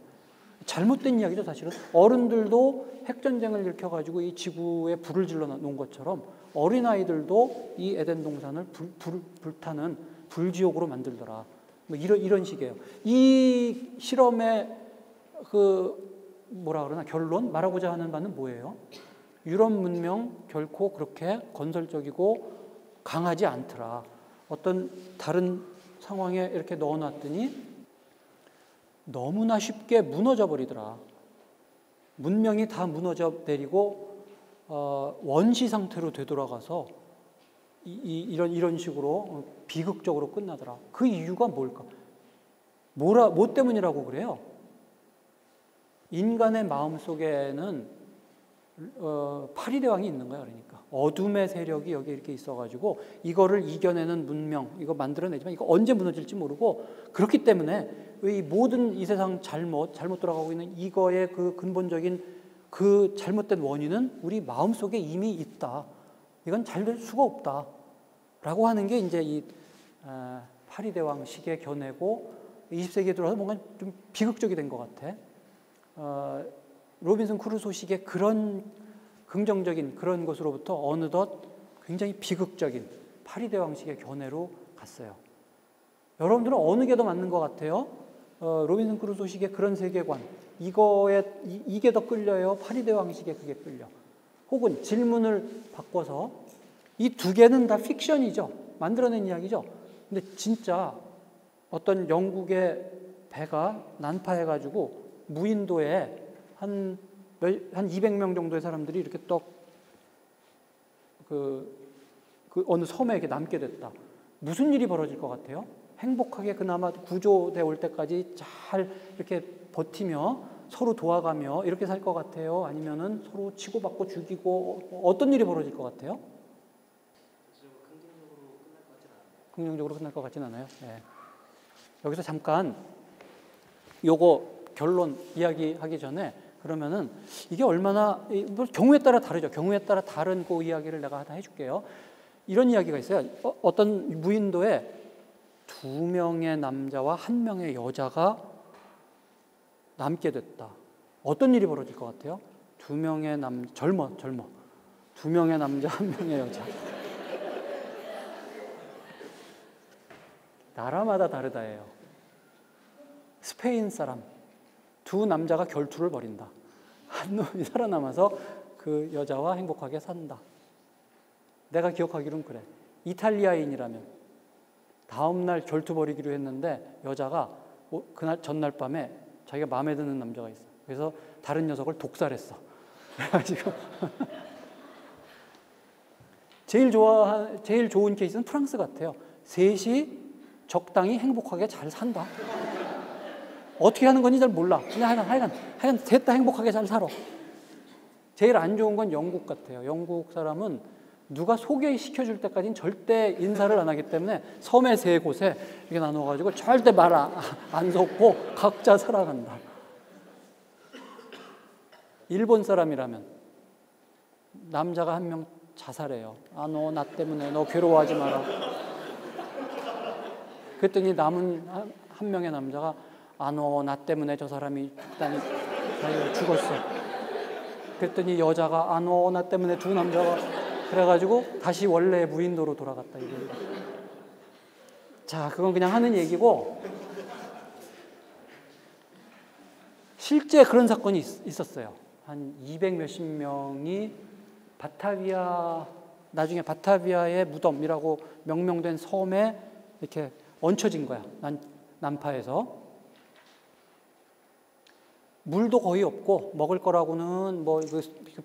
잘못된 이야기죠, 사실은. 어른들도 핵전쟁을 일으켜가지고 이 지구에 불을 질러 놓은 것처럼 어린아이들도 이 에덴 동산을 불타는 불지옥으로 만들더라. 뭐 이런 식이에요. 이 실험의 뭐라 그러나 결론 말하고자 하는 바는 뭐예요? 유럽 문명 결코 그렇게 건설적이고 강하지 않더라. 어떤 다른 상황에 이렇게 넣어놨더니 너무나 쉽게 무너져 버리더라. 문명이 다 무너져 내리고 원시 상태로 되돌아가서 이런 식으로 비극적으로 끝나더라. 그 이유가 뭘까? 뭐 때문이라고 그래요? 인간의 마음 속에는 파리대왕이 있는 거야. 그러니까 어둠의 세력이 여기 이렇게 있어가지고 이거를 이겨내는 문명, 이거 만들어내지만 이거 언제 무너질지 모르고, 그렇기 때문에 이 모든 이 세상 잘못 돌아가고 있는 이거의 그 근본적인 그 잘못된 원인은 우리 마음 속에 이미 있다. 이건 잘 될 수가 없다. 라고 하는 게 이제 이 파리대왕식의 견해고, 20세기에 들어와서 뭔가 좀 비극적이 된 것 같아. 로빈슨 크루소식의 그런 긍정적인 그런 것으로부터 어느덧 굉장히 비극적인 파리대왕식의 견해로 갔어요. 여러분들은 어느 게 더 맞는 것 같아요? 로빈슨 크루소식의 그런 세계관, 이게 더 끌려요? 파리대왕식에 그게 끌려? 혹은 질문을 바꿔서 이 두 개는 다 픽션이죠. 만들어낸 이야기죠. 근데 진짜 어떤 영국의 배가 난파해가지고 무인도에 한 200명 정도의 사람들이 이렇게 또 그 어느 섬에 이렇게 남게 됐다. 무슨 일이 벌어질 것 같아요? 행복하게 그나마 구조돼 올 때까지 잘 이렇게 버티며 서로 도와가며 이렇게 살 것 같아요? 아니면은 서로 치고받고 죽이고 어떤 일이 벌어질 것 같아요? 긍정적으로 끝날 것 같지는 않아요. 네. 여기서 잠깐 요거 결론 이야기하기 전에 그러면은 이게 얼마나 경우에 따라 다르죠. 경우에 따라 다른 그 이야기를 내가 하나 해줄게요. 이런 이야기가 있어요. 어떤 무인도에 2명의 남자와 1명의 여자가 남게 됐다. 어떤 일이 벌어질 것 같아요? 2명의 젊어. 2명의 남자, 1명의 여자. 나라마다 다르다예요. 스페인 사람 2 남자가 결투를 벌인다. 한 놈이 살아남아서 그 여자와 행복하게 산다. 내가 기억하기로는 그래. 이탈리아인이라면 다음날 결투 벌이기로 했는데 여자가 그날 전날 밤에 자기가 마음에 드는 남자가 있어. 그래서 다른 녀석을 독살했어. 그래가지고 제일 좋은 케이스는 프랑스 같아요. 셋이 적당히 행복하게 잘 산다. 어떻게 하는 건지 잘 몰라. 그냥 하여간 셋 다 행복하게 잘 살아. 제일 안 좋은 건 영국 같아요. 영국 사람은 누가 소개시켜줄 때까지는 절대 인사를 안 하기 때문에 섬의 3곳에 이렇게 나눠가지고 절대 말 안 섞고 각자 살아간다. 일본 사람이라면 남자가 1명 자살해요. 너 나 때문에 너 괴로워하지 마라. 그랬더니 남은 1명의 남자가 너 나 때문에 저 사람이 죽었어. 그랬더니 여자가 너 나 때문에 2 남자가 그래가지고 다시 원래 무인도로 돌아갔다. 이게. 자, 그건 그냥 하는 얘기고 실제 그런 사건이 있었어요. 한 200 몇십 명이 나중에 바타비아의 무덤이라고 명명된 섬에 이렇게 얹혀진 거야. 난파에서. 물도 거의 없고 먹을 거라고는 뭐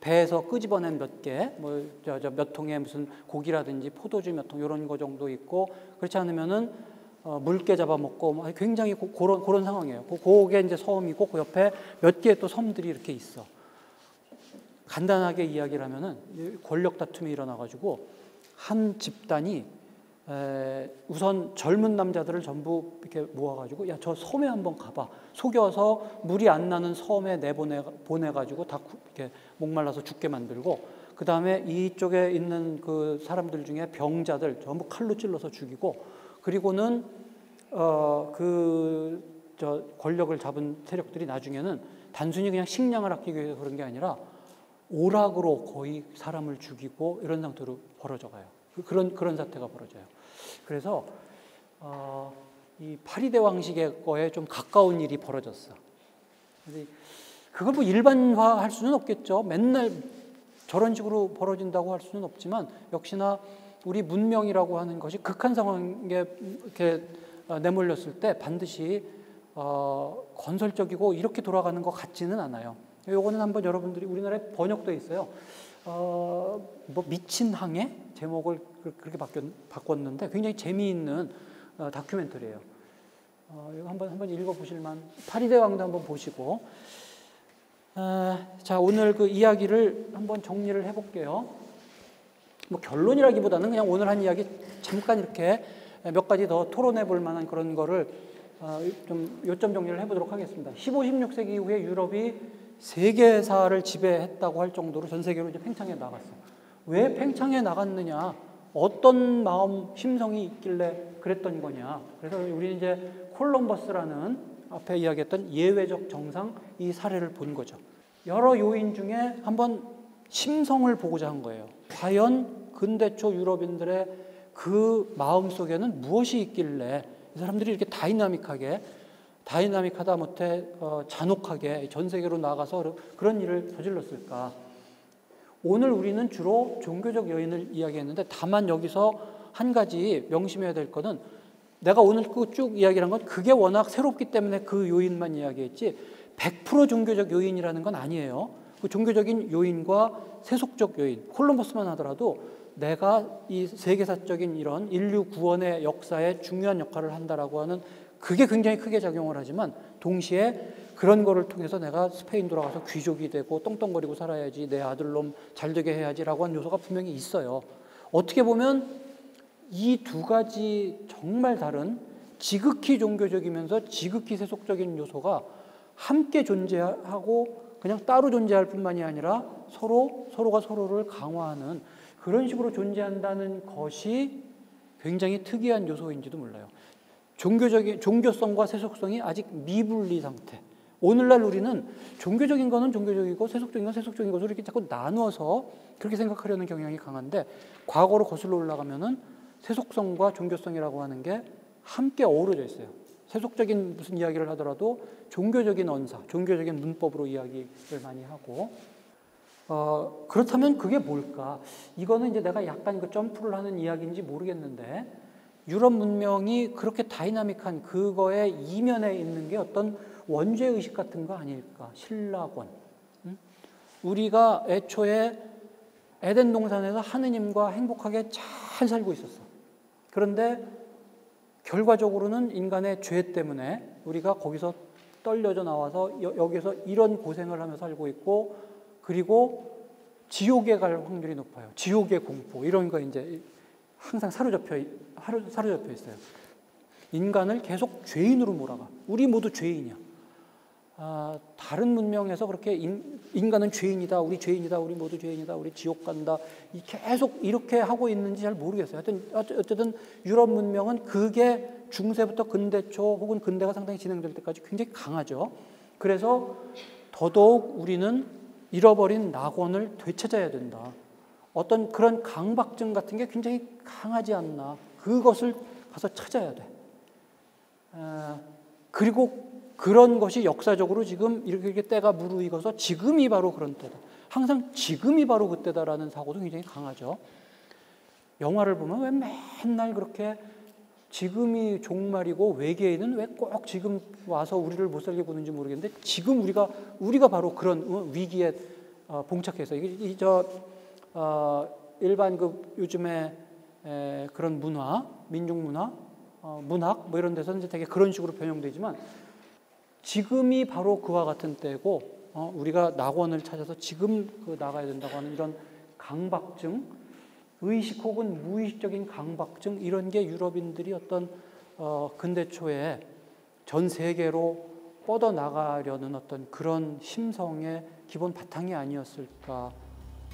배에서 끄집어낸 몇 개, 몇 통의 무슨 고기라든지 포도주 몇 통 이런 거 정도 있고, 그렇지 않으면은 물개 잡아먹고 굉장히 그런 상황이에요. 그게 이제 섬이고 그 옆에 몇 개의 또 섬들이 이렇게 있어. 간단하게 이야기를 하면은 권력 다툼이 일어나가지고 한 집단이 우선 젊은 남자들을 전부 이렇게 모아가지고 야, 저 섬에 한번 가봐. 속여서 물이 안 나는 섬에 보내가지고 다 이렇게 목말라서 죽게 만들고, 그 다음에 이쪽에 있는 그 사람들 중에 병자들 전부 칼로 찔러서 죽이고, 그리고는 저 권력을 잡은 세력들이 나중에는 단순히 그냥 식량을 아끼기 위해서 그런 게 아니라 오락으로 거의 사람을 죽이고 이런 상태로 벌어져 가요. 그런 사태가 벌어져요. 그래서 이 파리대 왕식의 거에 좀 가까운 일이 벌어졌어. 그걸 뭐 일반화할 수는 없겠죠. 맨날 저런 식으로 벌어진다고 할 수는 없지만, 역시나 우리 문명이라고 하는 것이 극한 상황에 이렇게 내몰렸을 때 반드시 건설적이고 이렇게 돌아가는 것 같지는 않아요. 요거는 한번 여러분들이, 우리나라에 번역돼 있어요. 뭐 미친 항해 제목을 그렇게 바꿨는데 굉장히 재미있는 다큐멘터리예요. 이거 한번 읽어보실만. 파리대 왕도 한번 보시고. 자, 오늘 그 이야기를 한번 정리를 해볼게요. 뭐 결론이라기보다는 그냥 오늘 한 이야기 잠깐 이렇게 몇 가지 더 토론해 볼 만한 그런 거를 좀 요점 정리를 해보도록 하겠습니다. 15, 16세기 이후에 유럽이 세계사를 지배했다고 할 정도로 전 세계로 이제 팽창해 나갔어. 왜 팽창해 나갔느냐? 어떤 마음, 심성이 있길래 그랬던 거냐? 그래서 우리는 이제 콜럼버스라는 앞에 이야기했던 예외적 정상, 이 사례를 본 거죠. 여러 요인 중에 한번 심성을 보고자 한 거예요. 과연 근대 초 유럽인들의 그 마음 속에는 무엇이 있길래 이 사람들이 이렇게 다이나믹하다 못해 잔혹하게 전 세계로 나가서 그런 일을 저질렀을까? 오늘 우리는 주로 종교적 요인을 이야기했는데, 다만 여기서 한 가지 명심해야 될 것은, 내가 오늘 쭉 이야기를 한 건 그게 워낙 새롭기 때문에 그 요인만 이야기했지 100% 종교적 요인이라는 건 아니에요. 그 종교적인 요인과 세속적 요인, 콜럼버스만 하더라도 내가 이 세계사적인 이런 인류 구원의 역사에 중요한 역할을 한다라고 하는, 그게 굉장히 크게 작용을 하지만 동시에 그런 거를 통해서 내가 스페인 돌아가서 귀족이 되고 떵떵거리고 살아야지, 내 아들놈 잘 되게 해야지라고 하는 요소가 분명히 있어요. 어떻게 보면 이 두 가지 정말 다른 지극히 종교적이면서 지극히 세속적인 요소가 함께 존재하고 그냥 따로 존재할 뿐만이 아니라 서로가 서로를 강화하는 그런 식으로 존재한다는 것이 굉장히 특이한 요소인지도 몰라요. 종교성과 세속성이 아직 미분리 상태. 오늘날 우리는 종교적인 거는 종교적이고 세속적인 건 세속적인 것으로 이렇게 자꾸 나누어서 그렇게 생각하려는 경향이 강한데, 과거로 거슬러 올라가면은 세속성과 종교성이라고 하는 게 함께 어우러져 있어요. 세속적인 무슨 이야기를 하더라도 종교적인 언사, 종교적인 문법으로 이야기를 많이 하고, 그렇다면 그게 뭘까? 이거는 이제 내가 약간 그 점프를 하는 이야기인지 모르겠는데, 유럽 문명이 그렇게 다이나믹한 그거의 이면에 있는 게 어떤 원죄의식 같은 거 아닐까? 신라권. 우리가 애초에 에덴 동산에서 하느님과 행복하게 잘 살고 있었어. 그런데 결과적으로는 인간의 죄 때문에 우리가 거기서 떨려져 나와서 여기서 이런 고생을 하며 살고 있고, 그리고 지옥에 갈 확률이 높아요. 지옥의 공포, 이런 거 이제 항상 사로잡혀 있어요. 인간을 계속 죄인으로 몰아가. 우리 모두 죄인이야. 다른 문명에서 그렇게 인간은 죄인이다, 우리 죄인이다, 우리 모두 죄인이다, 우리 지옥 간다, 계속 이렇게 하고 있는지 잘 모르겠어요. 어쨌든 유럽 문명은 그게 중세부터 근대 초 혹은 근대가 상당히 진행될 때까지 굉장히 강하죠. 그래서 더더욱 우리는 잃어버린 낙원을 되찾아야 된다. 어떤 그런 강박증 같은 게 굉장히 강하지 않나. 그것을 가서 찾아야 돼. 그리고 그런 것이 역사적으로 지금 이렇게 때가 무르익어서 지금이 바로 그런 때다. 항상 지금이 바로 그때다라는 사고도 굉장히 강하죠. 영화를 보면 왜 맨날 그렇게 지금이 종말이고 외계인은 왜 꼭 지금 와서 우리를 못 살게 구는지 모르겠는데, 지금 우리가 바로 그런 위기에 봉착해서 일반 그 요즘에 그런 문화, 민족 문화, 문학 뭐 이런 데서는 이제 되게 그런 식으로 변형되지만, 지금이 바로 그와 같은 때고, 우리가 낙원을 찾아서 지금 나가야 된다고 하는 이런 강박증, 의식 혹은 무의식적인 강박증, 이런 게 유럽인들이 어떤 근대 초에 전 세계로 뻗어나가려는 어떤 그런 심성의 기본 바탕이 아니었을까.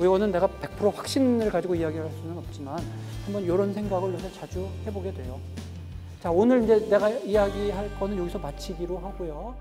이거는 내가 100% 확신을 가지고 이야기를 할 수는 없지만 한번 이런 생각을 요새 자주 해보게 돼요. 자, 오늘 이제 내가 이야기할 거는 여기서 마치기로 하고요.